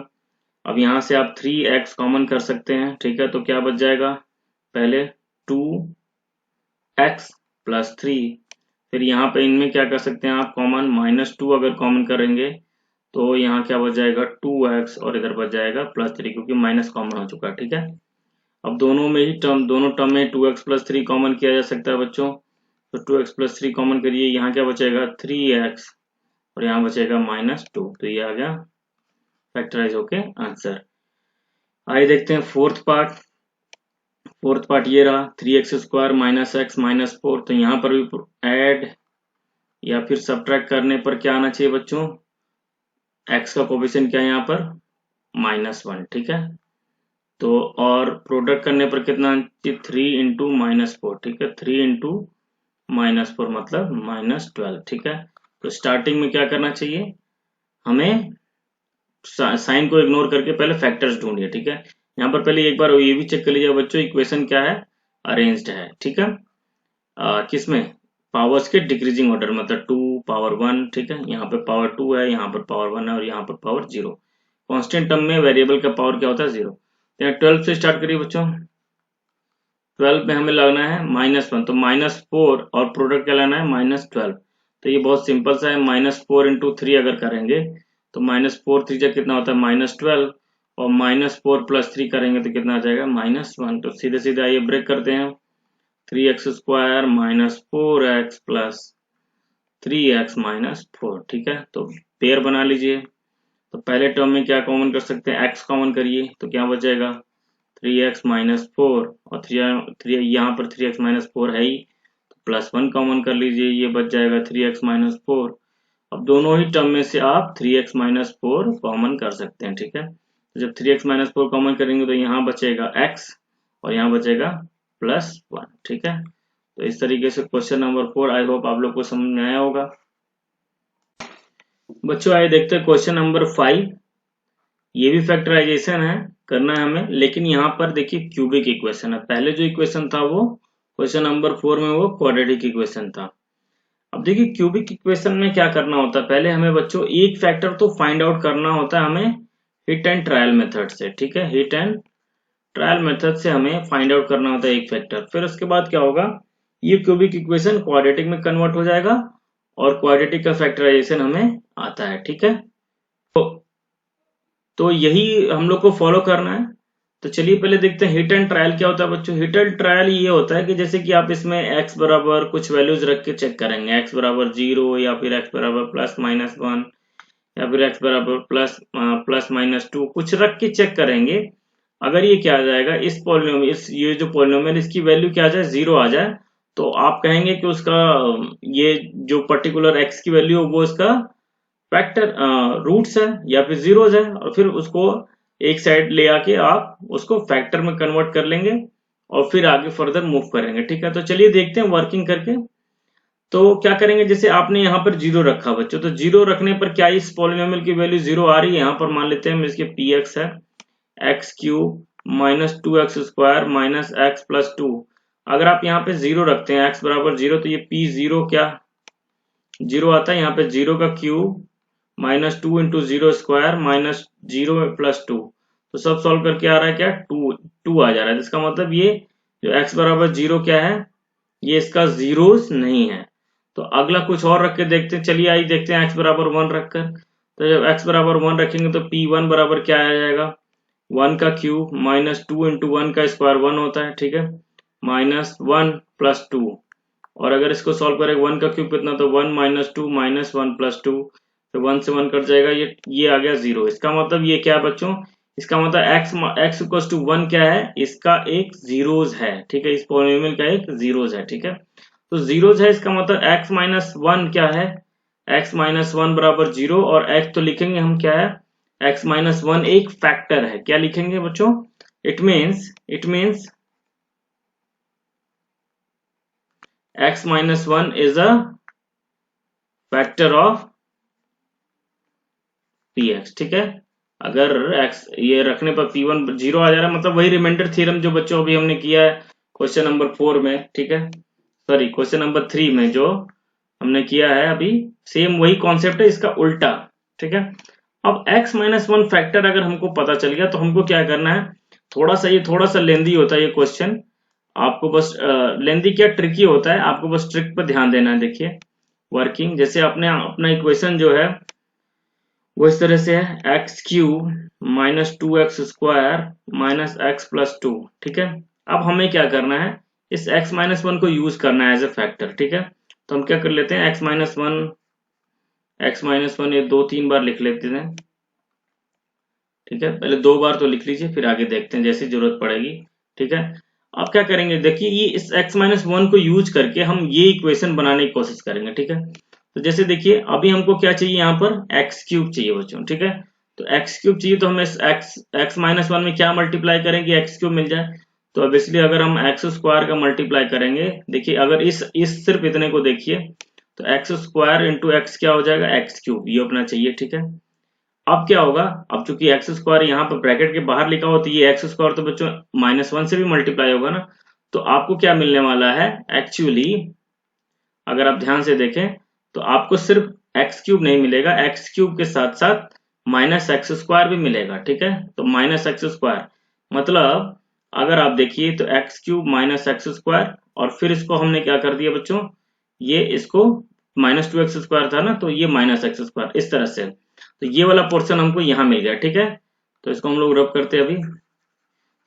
अब यहाँ से आप 3x कॉमन कर सकते हैं, ठीक है, तो क्या बच जाएगा, पहले 2x प्लस 3, फिर यहाँ पे इनमें क्या कर सकते हैं आप कॉमन, -2 अगर कॉमन करेंगे तो यहाँ क्या बच जाएगा 2x और इधर बच जाएगा +3, क्योंकि माइनस कॉमन हो चुका है, ठीक है। अब दोनों में ही टर्म, दोनों टर्म में 2x + 3 कॉमन किया जा सकता है बच्चों, तो 2x + 3 कॉमन करिए, यहाँ क्या बचेगा 3x और यहाँ बचेगा -2, तो ये आ गया फैक्टराइज होके आंसर। आइए देखते हैं फोर्थ पार्ट ये रहा, 3x² - x - 4, तो यहाँ पर भी ऐड या फिर सब्ट्रैक्ट करने पर क्या आना चाहिए बच्चों, x का कोफिशिएंट क्या है यहाँ पर -1, ठीक है। तो और प्रोडक्ट करने पर कितना, 3 × -4, ठीक है, 3 × -4 मतलब -12, ठीक है। तो स्टार्टिंग में क्या करना चाहिए, हमें साइन को इग्नोर करके पहले फैक्टर्स ढूंढिए, ठीक है। यहाँ पर पहले एक बार ये भी चेक कर लीजिए बच्चों, इक्वेशन क्या है, अरेंज्ड है, ठीक है, किसमें, पावर्स के डिक्रीजिंग ऑर्डर, मतलब 2 पावर 1, ठीक है, यहाँ पे पावर 2 है, यहाँ पर पावर 1 है और यहाँ पर पावर 0। कांस्टेंट टर्म में वेरिएबल का पावर क्या होता है 0। तो यहाँ 12 से स्टार्ट करिए बच्चों, 12 में हमें लगना है -1, तो -4 और प्रोडक्ट क्या लेना है -12, तो ये बहुत सिंपल सा है, -4 × 3 अगर करेंगे तो -4 3 कितना होता है -12 और -4 + 3 करेंगे तो कितना आ जाएगा -1, तो सीधे सीधे आइए ब्रेक करते हैं, 3x² - 4x प्लस 3x - 4, ठीक है। तो पेयर बना लीजिए, तो पहले टर्म में क्या कॉमन कर सकते हैं, x कॉमन करिए तो क्या बचेगा 3x माइनस 4 और 3 यहाँ पर 3x माइनस 4 है ही, तो +1 कॉमन कर लीजिए, ये बच जाएगा 3x माइनस 4। अब दोनों ही टर्म में से आप 3x माइनस 4 कॉमन कर सकते हैं, ठीक है। तो जब 3x माइनस 4 कॉमन करेंगे तो यहाँ बचेगा x और यहाँ बचेगा +1, ठीक है। तो इस तरीके से क्वेश्चन नंबर 4 आई होप आप लोग को समझ में आया होगा। बच्चों आइए देखते हैं क्वेश्चन नंबर 5। ये भी फैक्टराइजेशन है, करना है हमें, लेकिन यहाँ पर देखिए क्यूबिक इक्वेशन है। पहले जो इक्वेशन था वो क्वेश्चन नंबर 4 में वो क्वाड्रेटिक इक्वेशन था। अब देखिए क्यूबिक इक्वेशन में क्या करना होता है, पहले हमें बच्चों एक फैक्टर तो फाइंड आउट करना होता है हमें हिट एंड ट्रायल मेथड से, ठीक है। हिट एंड ट्रायल मेथड से हमें फाइंड आउट करना होता है एक फैक्टर। फिर उसके बाद क्या होगा, ये क्यूबिक इक्वेशन क्वाड्रेटिक में कन्वर्ट हो जाएगा और क्वाड्रेटिक का फैक्टराइजेशन हमें आता है, ठीक है। तो यही हम लोग को फॉलो करना है। तो चलिए पहले देखते हैं हिट एंड ट्रायल क्या होता है बच्चों। हिट एंड ट्रायल ये होता है कि जैसे कि आप इसमें x बराबर कुछ वैल्यूज रख के चेक करेंगे, x बराबर 0 या फिर x बराबर +-1 या फिर x बराबर +-2 कुछ रख के चेक करेंगे। अगर ये क्या आ जाएगा, इस पॉलिनोमियल, इस ये जो पॉलिनोमियल इसकी वैल्यू क्या आ जाए, 0 आ जाए, तो आप कहेंगे कि उसका ये जो पर्टिकुलर x की वैल्यू वो इसका फैक्टर रूट्स है या फिर जीरोज है, और फिर उसको एक साइड ले आके आप उसको फैक्टर में कन्वर्ट कर लेंगे और फिर आगे फर्दर मूव करेंगे, ठीक है। तो चलिए देखते हैं वर्किंग करके। तो क्या करेंगे, जैसे आपने यहाँ पर 0 रखा बच्चों, तो 0 रखने पर क्या इस पॉलिनोमियल की वैल्यू 0 आ रही है। यहाँ पर मान लेते हैं इसके px है x³ minus 2x² minus x+2। अगर आप यहाँ पे 0 रखते हैं x बराबर 0, तो ये p0 क्या 0 आता है। यहाँ पे 0 का cube minus 2 into 0 square minus 0 plus 2, तो सब सॉल्व करके आ रहा है क्या 2 आ जा रहा है। जिसका मतलब ये जो x बराबर 0 क्या है, ये इसका जीरोस नहीं है। तो अगला कुछ और रख के देखते हैं, चलिए आई देखते हैं x बराबर 1 रखकर। तो जब x बराबर 1 रखेंगे तो p1 बराबर क्या आ जाएगा, 1 का क्यूब माइनस 2 इंटू 1 का स्क्वायर 1 होता है, ठीक है, माइनस 1 प्लस 2। और अगर इसको सॉल्व करें 1 का क्यूब कितना, तो 1 माइनस 2 माइनस 1 प्लस 2, तो 1 से 1 कट जाएगा, ये आ गया 0। इसका मतलब ये क्या है बच्चों, इसका मतलब x इक्वल टू 1 क्या है, इसका एक जीरोज है, ठीक है, इस पॉलिनोमियल का एक जीरोज है, ठीक है। तो जीरोज है, इसका मतलब x माइनस 1 क्या है, x माइनस 1 बराबर 0, और x तो लिखेंगे हम क्या है, x माइनस 1 एक फैक्टर है। क्या लिखेंगे बच्चों, it means x minus 1 is a factor of px, ठीक है। अगर x ये रखने पर p1 0 आ जा रहा है, मतलब वही रिमाइंडर थ्योरम जो बच्चों अभी हमने किया है क्वेश्चन नंबर 4 में, ठीक है, सॉरी क्वेश्चन नंबर 3 में जो हमने किया है अभी, सेम वही कॉन्सेप्ट है, इसका उल्टा, ठीक है। अब x माइनस 1 फैक्टर अगर हमको पता चल गया तो हमको क्या करना है, थोड़ा सा लेंदी होता है ये क्वेश्चन, आपको बस लेंदी क्या ट्रिकी होता है, आपको बस ट्रिक पर ध्यान देना है। देखिए वर्किंग, जैसे आपने अपना इक्वेशन जो है वो इस तरह से है x³ minus 2x² minus x+2, ठीक है। अब हमें क्या करना है, इस x माइनस 1 को यूज करना है एज ए फैक्टर, ठीक है। तो हम क्या कर लेते हैं, x माइनस 1 ये 2-3 बार लिख लेते हैं, ठीक है, पहले 2 बार तो लिख लीजिए, फिर आगे देखते हैं जैसी जरूरत पड़ेगी, ठीक है। अब क्या करेंगे, देखिए ये इस x माइनस 1 को यूज करके हम ये इक्वेशन बनाने की कोशिश करेंगे, ठीक है। तो जैसे देखिए अभी हमको क्या चाहिए, यहाँ पर x³ चाहिए बच्चों, ठीक है। तो x³ चाहिए तो हम इस x माइनस 1 में क्या मल्टीप्लाई करेंगे, x³ मिल जाए। तो अब इसलिए अगर हम x² का मल्टीप्लाई करेंगे, देखिए अगर इस सिर्फ इतने को देखिए, तो x² इंटू x क्या हो जाएगा, x³, ये अपना चाहिए, ठीक है। अब क्या होगा, अब चूंकि x² यहाँ पर ब्रैकेट के बाहर लिखा हो, तो ये x² तो बच्चों -1 से भी मल्टीप्लाई होगा ना, तो आपको क्या मिलने वाला है, एक्चुअली अगर आप ध्यान से देखें तो आपको सिर्फ x³ नहीं मिलेगा, x³ के साथ साथ -x² भी मिलेगा, ठीक है। तो -x², मतलब अगर आप देखिए तो x³ -x², और फिर इसको हमने क्या कर दिया बच्चों, ये इसको -2x² था ना, तो ये -x², इस तरह से। तो ये वाला पोर्शन हमको यहाँ मिल गया, ठीक है। तो इसको हम लोग रब करते हैं अभी,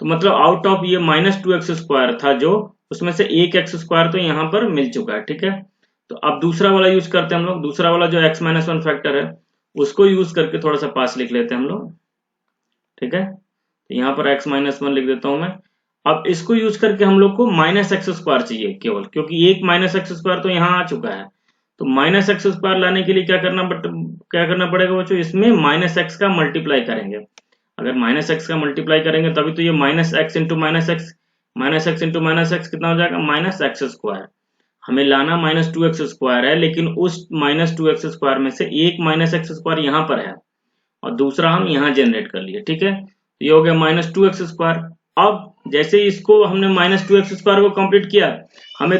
तो मतलब आउट ऑफ ये -2x² था जो, उसमें से एक x² तो यहाँ पर मिल चुका है, ठीक है। तो अब दूसरा वाला यूज करते हैं हम लोग, दूसरा वाला जो x माइनस 1 फैक्टर है उसको यूज करके थोड़ा सा पास लिख लेते हैं हम लोग, ठीक है। तो यहाँ पर x माइनस वन लिख देता हूँ मैं। अब इसको यूज करके हम लोग को माइनस एक्स स्क्वायर चाहिए केवल, क्योंकि एक माइनस एक्स स्क्वायर तो यहाँ आ चुका है। तो माइनस एक्स स्क्वायर लाने के लिए क्या करना पड़ेगा बच्चों, इसमें माइनस एक्स का मल्टीप्लाई करेंगे। अगर माइनस एक्स का मल्टीप्लाई करेंगे तभी तो ये minus x into minus x into minus x कितना हो जाएगा, माइनस एक्स स्क्वायर। हमें लाना माइनस टू एक्स स्क्वायर है, लेकिन उस माइनस टू एक्स स्क्वायर में से एक माइनस एक्स स्क्वायर यहाँ पर है और दूसरा हम यहाँ जनरेट कर लिए, ठीक है। तो ये हो गया माइनस टू एक्स स्क्वायर। अब जैसे ही इसको हमने माइनस टू एक्स स्क्वायर को कंप्लीट किया, हमने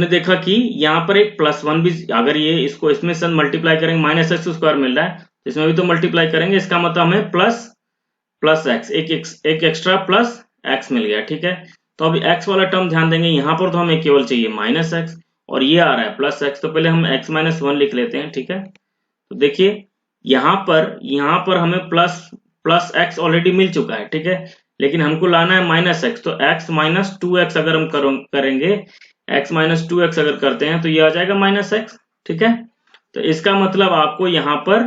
देखा कि यहाँ पर एक प्लस वन भी, अगर ये इसको इसमें से मल्टीप्लाई करेंगे, माइनस एक्स स्क्वायर मिल रहा है तो इसमें भी तो मल्टीप्लाई करेंगे, इसका मतलब हमें प्लस एक्स एक एक्स्ट्रा प्लस एक्स मिल गया, ठीक है। तो अभी एक्स वाला टर्म ध्यान देंगे, यहाँ पर तो हमें केवल चाहिए माइनस एक्स और ये आ रहा है प्लस एक्स, तो पहले हम एक्स माइनस वन लिख लेते हैं, ठीक है। तो देखिए यहाँ पर हमें प्लस एक्स ऑलरेडी मिल चुका है, ठीक है, लेकिन हमको लाना है माइनस एक्स। तो एक्स माइनस टू एक्स अगर हम करेंगे, एक्स माइनस टू एक्स अगर करते हैं तो ये आ जाएगा माइनस एक्स, ठीक है। तो इसका मतलब आपको यहाँ पर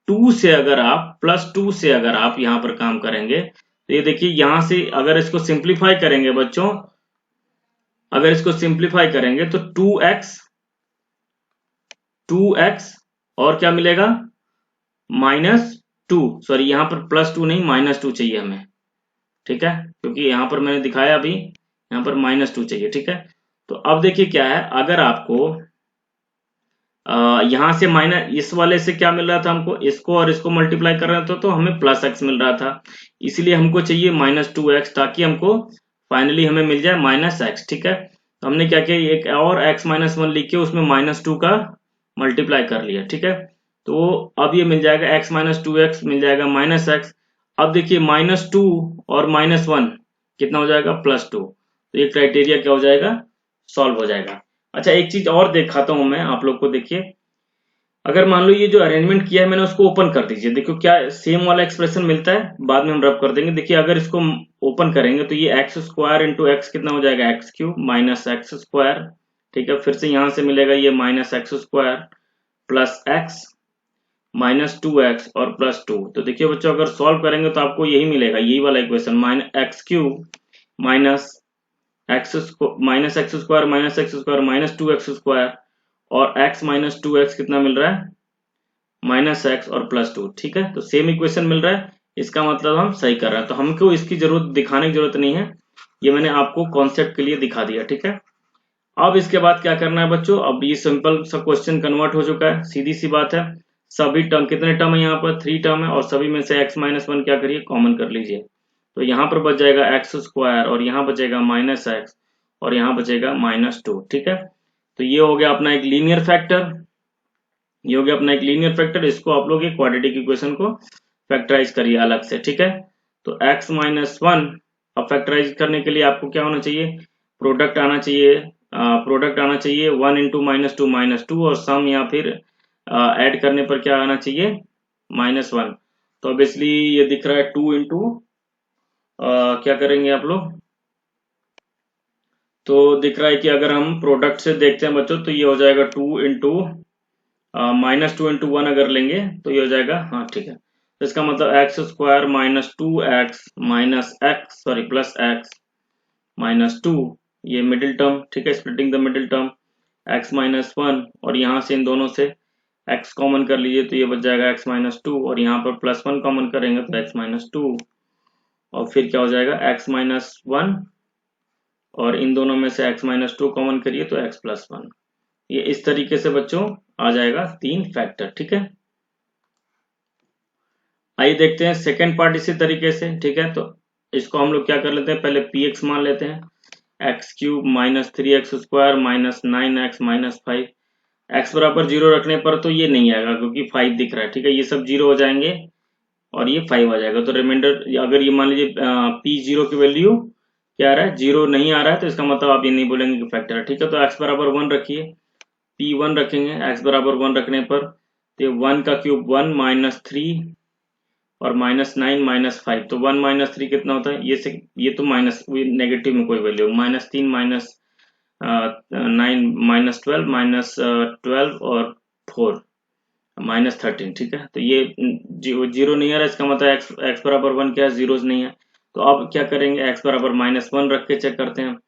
प्लस टू से अगर आप यहाँ पर काम करेंगे तो ये देखिए यहाँ से अगर इसको सिंप्लीफाई करेंगे बच्चों, अगर इसको सिंप्लीफाई करेंगे तो टू एक्स और क्या मिलेगा, माइनस टू, सॉरी यहाँ पर प्लस टू नहीं माइनस टू चाहिए हमें, ठीक है, क्योंकि यहाँ पर मैंने दिखाया अभी यहाँ पर माइनस टू चाहिए, ठीक है। तो अब देखिए क्या है, अगर आपको यहाँ से माइनस इस वाले से क्या मिल रहा था, हमको इसको और इसको मल्टीप्लाई कर रहे थे तो हमें प्लस एक्स मिल रहा था, इसलिए हमको चाहिए माइनस टू एक्स, ताकि हमको फाइनली हमें मिल जाए माइनस एक्स, ठीक है। तो हमने क्या किया, एक और एक्स माइनस वन लिख के उसमें माइनस टू का मल्टीप्लाई कर लिया, ठीक है। तो अब ये मिल जाएगा एक्स माइनस टू एक्स मिल जाएगा माइनस एक्स। अब देखिए माइनस टू और माइनस वन कितना हो जाएगा, प्लस टू। तो ये क्राइटेरिया क्या हो जाएगा, सॉल्व हो जाएगा। अच्छा एक चीज और दिखाता हूं मैं आप लोग को, देखिए अगर मान लो ये जो अरेंजमेंट किया है मैंने उसको ओपन कर दीजिए, देखो क्या सेम वाला एक्सप्रेशन मिलता है, बाद में हम रब कर देंगे। देखिए अगर इसको ओपन करेंगे तो ये एक्स स्क्वायर इंटू एक्स कितना हो जाएगा, x cube minus X square, ठीक है। फिर से यहां से मिलेगा ये minus X square plus x minus two x और प्लस टू। तो देखिए बच्चों अगर सॉल्व करेंगे तो आपको यही मिलेगा, यही वाला equation, minus x cube minus X square minus two x square और x माइनस टू एक्स कितना मिल रहा है, माइनस एक्स और प्लस टू, ठीक है। तो सेम इक्वेशन मिल रहा है, इसका मतलब हम सही कर रहे हैं, तो हमको इसकी जरूरत दिखाने की जरूरत नहीं है, ये मैंने आपको कॉन्सेप्ट के लिए दिखा दिया, ठीक है। अब इसके बाद क्या करना है बच्चों, अब ये सिंपल सा क्वेश्चन कन्वर्ट हो चुका है, सीधी सी बात है। सभी टर्म, कितने टर्म है यहाँ पर, 3 टर्म है, और सभी में से x माइनस वन क्या करिए, कॉमन कर लीजिए। तो यहाँ पर बच जाएगा एक्स स्क्वायर और यहाँ बचेगा माइनस एक्स और यहाँ बचेगा माइनस टू, ठीक है। तो ये हो गया अपना एक लीनियर फैक्टर, ये हो गया अपना एक लीनियर फैक्टर। इसको आप लोग एक क्वाड्रेटिक इक्वेशन को फैक्टराइज करिए अलग से, ठीक है। तो x माइनस वन, अब फैक्टराइज करने के लिए आपको क्या होना चाहिए, प्रोडक्ट आना चाहिए 1 इंटू माइनस टू और सम या फिर ऐड करने पर क्या आना चाहिए, माइनस वन। तो ऑब्वियसली ये दिख रहा है 2 इंटू क्या करेंगे आप लोग, तो दिख रहा है कि अगर हम प्रोडक्ट से देखते हैं बच्चों तो ये हो जाएगा 2 into minus two into one अगर लेंगे तो ये हो जाएगा, हाँ ठीक है। तो इसका मतलब x square minus two x minus x sorry plus x minus two, ये मिडिल टर्म, ठीक है, splitting the middle term x minus one, और यहाँ से इन दोनों से एक्स कॉमन कर लीजिए तो ये बच जाएगा एक्स माइनस टू, और यहाँ पर प्लस वन कॉमन करेंगे तो एक्स माइनस टू, और फिर क्या हो जाएगा एक्स माइनस वन, और इन दोनों में से x माइनस टू कॉमन करिए तो x प्लस वन। ये इस तरीके से बच्चों आ जाएगा 3 फैक्टर, ठीक है। आइए देखते हैं सेकेंड पार्ट इसी तरीके से, ठीक है। तो इसको हम लोग क्या कर लेते हैं, पहले px मान लेते हैं, X cube minus three x square minus nine x minus five. X बराबर जीरो रखने पर तो ये नहीं आएगा क्योंकि 5 दिख रहा है, ठीक है, ये सब जीरो हो जाएंगे और ये 5 आ जाएगा। तो रिमाइंडर अगर ये मान लीजिए पी जीरो की वैल्यू क्या आ रहा है, जीरो नहीं आ रहा है, तो इसका मतलब आप ये नहीं बोलेंगे कि फैक्टर है, ठीक है। तो x बराबर वन रखिए, पी वन रखेंगे, x बराबर वन रखने पर तो वन का क्यूब वन माइनस थ्री और माइनस नाइन माइनस फाइव, तो वन माइनस थ्री कितना होता है, ये तो माइनस नेगेटिव में कोई वैल्यू, माइनस तीन माइनस नाइन माइनस ट्वेल्व और फोर, -13, ठीक है। तो ये जीरो नहीं आ रहा, इसका मतलब एक्स बराबर 1 क्या है, जीरोज नहीं है। तो अब क्या करेंगे, एक्स बराबर -1 रख के चेक करते हैं।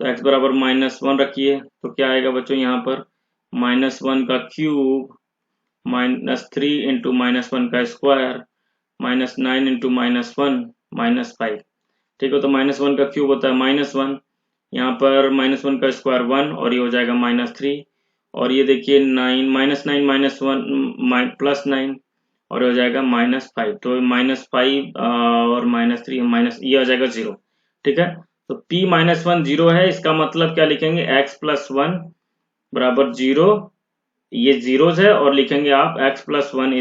तो एक्स बराबर -1 रखिए तो क्या आएगा बच्चों, यहाँ पर -1 का क्यूब -3 इंटू -1 का स्क्वायर -9 इंटू -1 -5, ठीक है। तो -1 का क्यूब होता है -1, यहाँ पर -1 का स्क्वायर 1 और ये हो जाएगा -3, और ये देखिए 9 -9 +9 और हो जाएगा -5। तो -5 और -3 माइनस ये आ जाएगा 0, ठीक है। तो p -1 0 है, इसका मतलब क्या लिखेंगे, x + 1 बराबर 0, ये जीरोज है, और लिखेंगे आप x + 1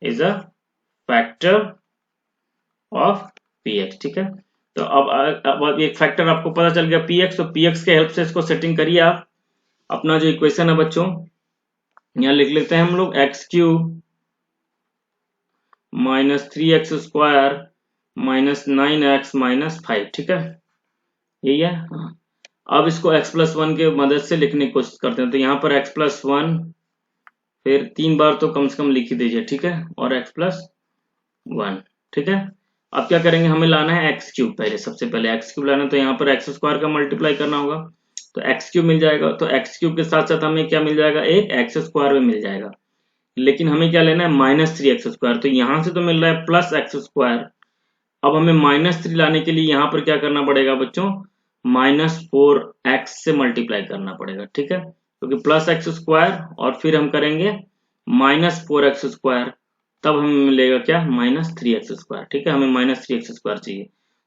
is a factor of px, ठीक है। तो अब एक फैक्टर आपको पता चल गया px, तो px के हेल्प से इसको सेटिंग करिए आप। अपना जो इक्वेशन है बच्चों, यहाँ लिख लेते हैं हम लोग x³ -3x² -9x -5, ठीक है, यही है। अब इसको x + 1 के मदद से लिखने की कोशिश करते हैं। तो यहाँ पर x + 1 फिर 3 बार तो कम से कम लिख ही दीजिए, ठीक है, और x + 1, ठीक है। अब क्या करेंगे, हमें लाना है x³ पहले, सबसे पहले x³ लाना है, तो यहाँ पर x² का मल्टीप्लाई करना होगा, तो x³ मिल जाएगा। तो x³ के साथ साथ हमें क्या मिल जाएगा, एक x² में मिल जाएगा, लेकिन हमें क्या लेना है, -3x²। तो यहाँ से तो मिल रहा है +x², अब हमें -3 लाने के लिए यहाँ पर क्या करना पड़ेगा बच्चों, -4x से मल्टीप्लाई करना पड़ेगा, ठीक है, क्योंकि +x² और फिर हम करेंगे -4x², तब हमें मिलेगा क्या, -3x², ठीक है। हमें -3x² चाहिए,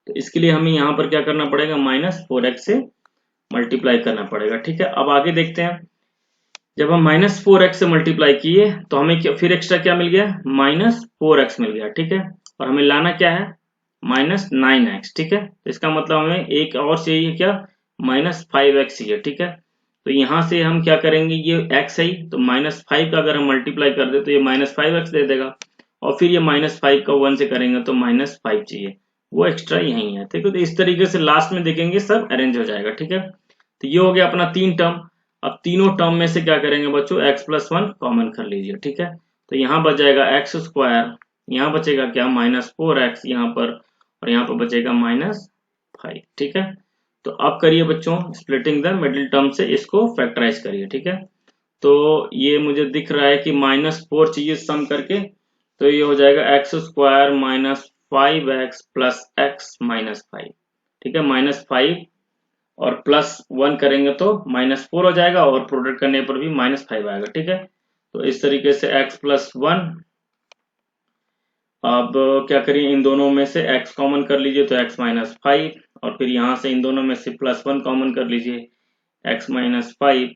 तो इसके लिए हमें यहाँ पर क्या करना पड़ेगा, -4x से मल्टीप्लाई करना पड़ेगा, ठीक है। अब आगे देखते हैं, जब हम -4x से मल्टीप्लाई किए तो हमें फिर एक्स्ट्रा क्या मिल गया, -4x मिल गया, ठीक है, और हमें लाना क्या है, -9x, ठीक है। तो इसका मतलब हमें एक और चाहिए क्या, -5x चाहिए, ठीक है। तो यहाँ से हम क्या करेंगे, ये x है, तो -5 का अगर हम मल्टीप्लाई कर दे तो ये -5x दे देगा, और फिर ये -5 का 1 से करेंगे तो -5 चाहिए, वो एक्स्ट्रा यही है, ठीक है। तो इस तरीके से लास्ट में देखेंगे सब अरेंज हो जाएगा, ठीक है। तो ये हो गया अपना 3 टर्म। अब तीनों टर्म में से क्या करेंगे बच्चों, x + 1 कॉमन कर लीजिए, ठीक है। तो यहाँ बच जाएगा x², यहाँ बचेगा क्या, -4x यहाँ पर, और यहाँ पर बचेगा -5, ठीक है। तो अब करिए बच्चों स्प्लिटिंग द मिडिल टर्म से इसको फैक्टराइज करिए, ठीक है। तो ये मुझे दिख रहा है कि -4 चाहिए सम करके, तो ये हो जाएगा x² -5x + x -5, ठीक है। -5 और +1 करेंगे तो -4 हो जाएगा, और प्रोडक्ट करने पर भी -5 आएगा, ठीक है। तो इस तरीके से x + 1, अब क्या करिए, इन दोनों में से x कॉमन कर लीजिए तो x -5, और फिर यहाँ से इन दोनों में से +1 कॉमन कर लीजिए x -5।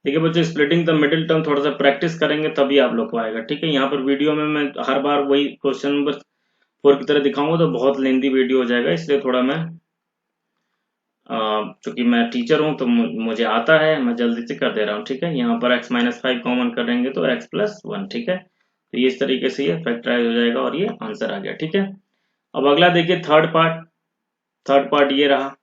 देखिए बच्चों, स्प्लिटिंग द मिडिल टर्म थोड़ा सा प्रैक्टिस करेंगे तभी आप लोग को आएगा, ठीक है। यहाँ पर वीडियो में मैं हर बार वही क्वेश्चन नंबर 4 की तरह दिखाऊंगा तो बहुत लेंदी वीडियो हो जाएगा, इसलिए थोड़ा मैं चूंकि मैं टीचर हूँ तो मुझे आता है, मैं जल्दी से कर दे रहा हूँ, ठीक है। यहाँ पर x -5 कॉमन करेंगे तो x + 1, ठीक है। तो ये इस तरीके से ये फैक्टराइज हो जाएगा और ये आंसर आ गया, ठीक है। अब अगला देखिए थर्ड पार्ट ये रहा।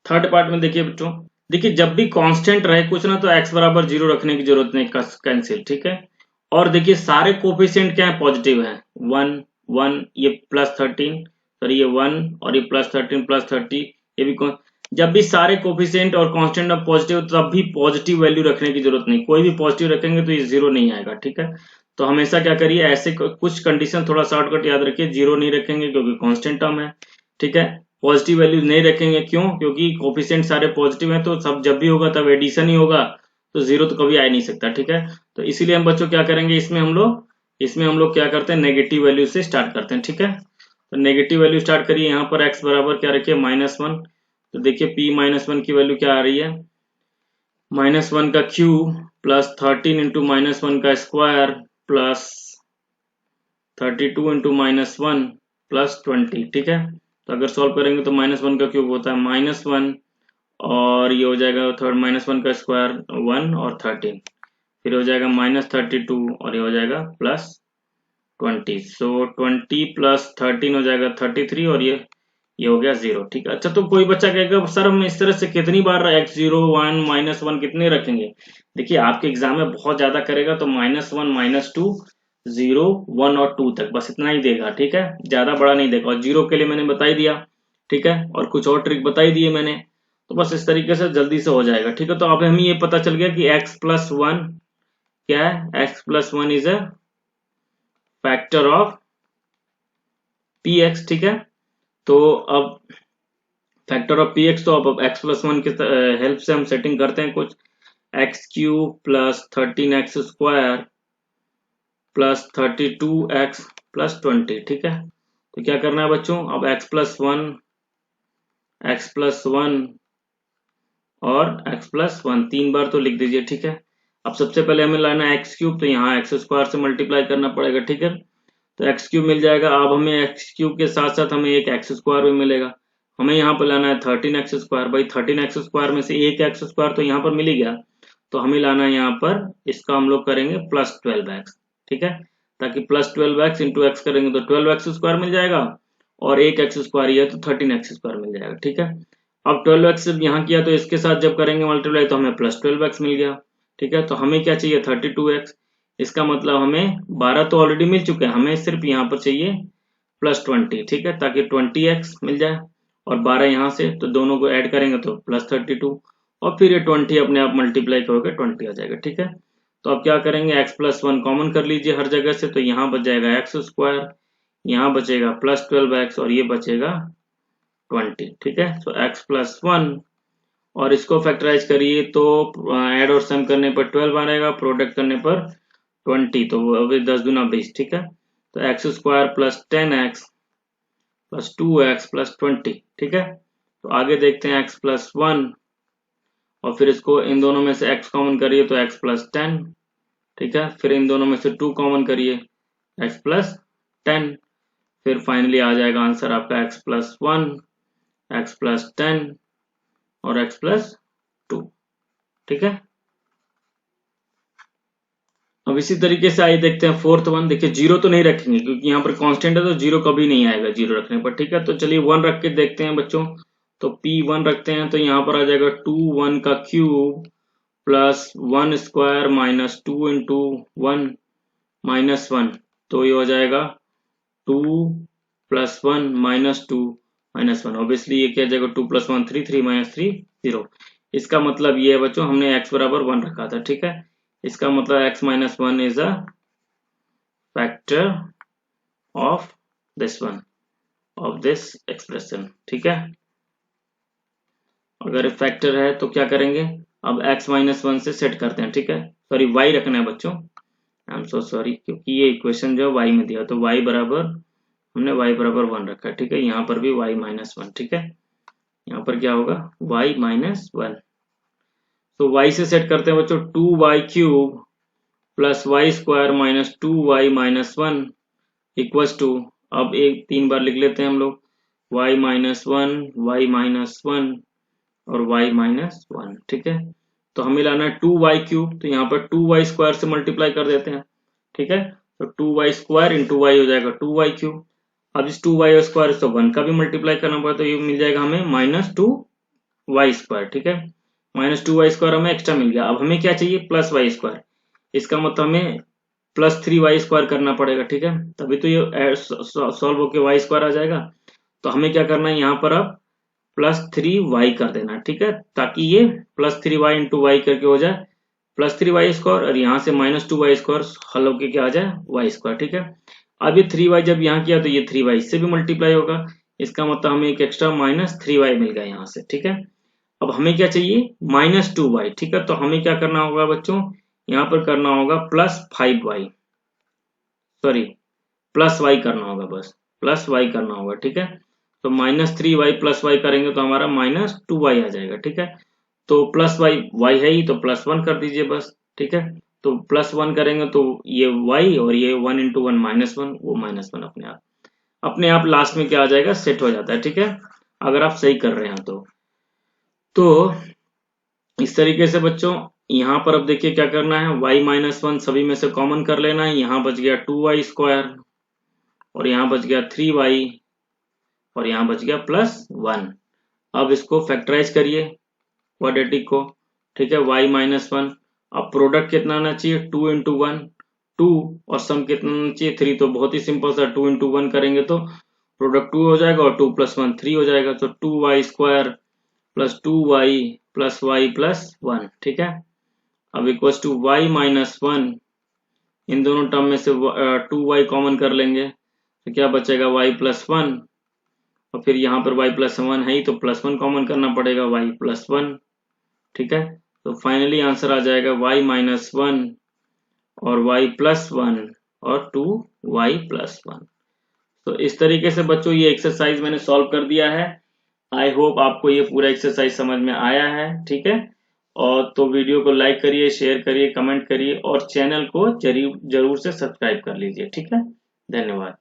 थर्ड पार्ट में देखिए बच्चों, देखिए जब भी कांस्टेंट रहे कुछ ना, तो x बराबर 0 रखने की जरूरत नहीं, कैंसिल, ठीक है। और देखिए सारे कोफिशिएंट क्या है, पॉजिटिव है, 1 1, ये +13, सॉरी ये 1, और ये +13 +30, ये भी जब भी सारे कोफिशिएंट और कांस्टेंट ऑफ पॉजिटिव, तब भी पॉजिटिव वैल्यू रखने की जरूरत नहीं, कोई भी पॉजिटिव रखेंगे तो ये 0 नहीं आएगा, ठीक है। तो हमेशा क्या करिए, ऐसे कुछ कंडीशन थोड़ा शॉर्टकट याद रखिए, 0 नहीं रखेंगे क्योंकि कांस्टेंट टर्म है, ठीक है। पॉजिटिव वैल्यू नहीं रखेंगे, क्यों, क्योंकि कोफिशिएंट सारे पॉजिटिव हैं, तो सब जब भी होगा तब एडिशन ही होगा, तो 0 तो कभी आ ही नहीं सकता, ठीक है। तो इसीलिए हम बच्चों क्या करेंगे, इसमें हम लोग क्या करते हैं, नेगेटिव वैल्यू से स्टार्ट करते हैं, ठीक है। तो नेगेटिव वैल्यू स्टार्ट करिए, यहाँ पर x बराबर क्या रखिए, -1। तो देखिए p -1 की वैल्यू क्या आ रही है, -1 का क्यूब +13 इंटू -1 का स्क्वायर +32 इंटू -1 +20, ठीक है। तो अगर सॉल्व करेंगे तो -1 का क्यूब होता है -1, और ये हो जाएगा -1 का स्क्वायर 1 और 13, फिर हो जाएगा -32, और ये हो जाएगा +20, सो 20 + 13 हो जाएगा 33, और ये ये हो गया 0, ठीक है। अच्छा, तो कोई बच्चा कहेगा सर हम इस तरह से कितनी बार x0 1 -1 कितने रखेंगे? देखिए आपके एग्जाम में बहुत ज्यादा करेगा तो -1 -2 0 1 और 2 तक बस इतना ही देगा, ठीक है, ज्यादा बड़ा नहीं देगा। और 0 के लिए मैंने बता ही दिया, ठीक है, और कुछ और ट्रिक बताई दिए मैंने, तो बस इस तरीके से जल्दी से हो जाएगा, ठीक है। तो अब हमें ये पता चल गया कि x+1 क्या है, x+1 is a factor of px, ठीक है। तो अब फैक्टर ऑफ px, तो अब x+1 की हेल्प से हम सेटिंग करते हैं कुछ, x³ + 13x² + 32x + 20, ठीक है। तो क्या करना है बच्चों, अब x+1 और x+1 तीन बार तो लिख दीजिए, ठीक है। अब सबसे पहले हमें लाना है x³, तो यहाँ x² से मल्टीप्लाई करना पड़ेगा, ठीक है। तो x³ मिल जाएगा। अब हमें x³ के साथ साथ हमें एक x² भी मिलेगा। हमें यहाँ पर लाना है 13x²। भाई 13x² में से एक x² तो यहाँ पर मिल ही गया, तो हमें लाना है यहाँ पर, इसका हम लोग करेंगे +12x, ठीक है, ताकि +12x इंटू x करेंगे तो 12x² मिल जाएगा, और एक x² ये तो 13x² मिल जाएगा, ठीक है। अब 12x यहाँ किया तो इसके साथ जब करेंगे मल्टीप्लाई तो हमें +12x मिल गया, ठीक है। तो हमें क्या चाहिए, 32x। इसका मतलब हमें 12 तो ऑलरेडी मिल चुके हैं, हमें सिर्फ यहाँ पर चाहिए +20, ठीक है, ताकि 20x मिल जाए, और 12 यहाँ से, तो दोनों को ऐड करेंगे तो +32, और फिर ये 20 अपने आप मल्टीप्लाई करोगे 20 आ जाएगा, ठीक है। तो अब क्या करेंगे, x+1 कॉमन कर लीजिए हर जगह से, तो यहाँ बच जाएगा x², यहाँ बचेगा +12x, और ये बचेगा 20, ठीक है। तो x+1, और इसको फैक्टराइज करिए तो ऐड और सम करने पर 12 आएगा, प्रोडक्ट करने पर 20, तो अभी 10 दूना 20, ठीक है। तो x² + 10x + 2x + 20, ठीक है। तो आगे देखते हैं x+1, और फिर इसको इन दोनों में से x कॉमन करिए तो x + 10, ठीक है। फिर इन दोनों में से 2 कॉमन करिए, x + 10, फिर फाइनली आ जाएगा आंसर आपका x+1, x + 10 और x + 2, ठीक है। अब इसी तरीके से आइए देखते हैं फोर्थ वन। देखिए 0 तो नहीं रखेंगे क्योंकि यहाँ पर कांस्टेंट है, तो 0 कभी नहीं आएगा 0 रखने पर, ठीक है। तो चलिए 1 रख के देखते हैं बच्चों। तो p1 रखते हैं, तो यहाँ पर आ जाएगा 2 1 का क्यूब + 1² - 2 इंटू 1 -1, तो ये हो जाएगा 2 + 1 - 2 -1। ऑब्वियसली ये क्या जाएगा, 2 + 1 3 3 - 3 0। इसका मतलब ये है बच्चों, हमने x = 1 रखा था, ठीक है। इसका मतलब x - 1 is a factor of this one, of this expression, ठीक है। अगर फैक्टर है तो क्या करेंगे, अब x - 1 से सेट करते हैं, ठीक है। सॉरी y रखना है बच्चों, आई एम सो सॉरी, क्योंकि ये इक्वेशन जो y में दिया, तो y बराबर, हमने y = 1 रखा है, ठीक है। यहाँ पर भी y - 1, ठीक है। यहाँ पर क्या होगा, y - 1। तो y से सेट करते हैं बच्चों, 2y³ + y² - 2y - 1 equals to, अब एक 3 बार लिख लेते हैं हम लोग, y - 1 y - 1 और y - 1, ठीक है। तो हमें लाना है 2y³, तो यहाँ पर 2y² से मल्टीप्लाई कर देते हैं, ठीक है। तो 2y² इंटू y हो जाएगा 2y³। अब इस 2y² से 1 का भी मल्टीप्लाई करना पड़ेगा, तो ये मिल जाएगा हमें -2y², ठीक है। -2y² हमें एक्स्ट्रा मिल गया। अब हमें क्या चाहिए, +y²। इसका मतलब हमें +3y² करना पड़ेगा, ठीक है, तभी तो ये सॉल्व होके y² आ जाएगा। तो हमें क्या करना है, यहाँ पर अब +3y कर देना, ठीक है, ताकि ये +3y इंटू y करके हो जाए +3y², और यहाँ से -2y² हल होके क्या आ जाए, y², ठीक है। अब ये 3y जब यहाँ किया तो ये 3y से भी मल्टीप्लाई होगा, इसका मतलब हमें एक एक्स्ट्रा -3y मिल गया यहाँ से, ठीक है। अब हमें क्या चाहिए, -2y, ठीक है। तो हमें क्या करना होगा बच्चों, यहाँ पर करना होगा +5y, सॉरी +y करना होगा, बस +y करना होगा, ठीक है। तो -3y + y करेंगे तो हमारा -2y आ जाएगा, ठीक है। तो y है ही, तो +1 कर दीजिए बस, ठीक है। तो +1 करेंगे तो ये y, और ये 1 इंटू 1 -1, वो -1 अपने आप लास्ट में क्या आ जाएगा, सेट हो जाता है, ठीक है, अगर आप सही कर रहे हैं तो इस तरीके से बच्चों, यहाँ पर अब देखिए क्या करना है, y - 1 सभी में से कॉमन कर लेना है। यहाँ बच गया 2y², और यहाँ बच गया 3y, और यहाँ बच गया +1। अब इसको फैक्टराइज करिए क्वाड्रेटिक को, ठीक है, y - 1। अब प्रोडक्ट कितना आना चाहिए, 2 × 1 2, और सम कितना आना चाहिए 3। तो बहुत ही सिंपल सा 2 × 1 करेंगे तो प्रोडक्ट 2 हो जाएगा और 2 + 1 3 हो जाएगा। तो 2y² + 2y + y + 1, ठीक है। अब इक्वल्स टू y - 1, इन दोनों टर्म में से 2y कॉमन कर लेंगे तो क्या बचेगा y + 1, और फिर यहाँ पर y + 1 है ही तो +1 कॉमन करना पड़ेगा y + 1, ठीक है। तो फाइनली आंसर आ जाएगा y - 1 और y + 1 और 2y + 1। तो इस तरीके से बच्चों ये एक्सरसाइज मैंने सॉल्व कर दिया है। आई होप आपको ये पूरा एक्सरसाइज समझ में आया है, ठीक है। और तो वीडियो को लाइक करिए, शेयर करिए, कमेंट करिए और चैनल को जरूर से सब्सक्राइब कर लीजिए, ठीक है। धन्यवाद।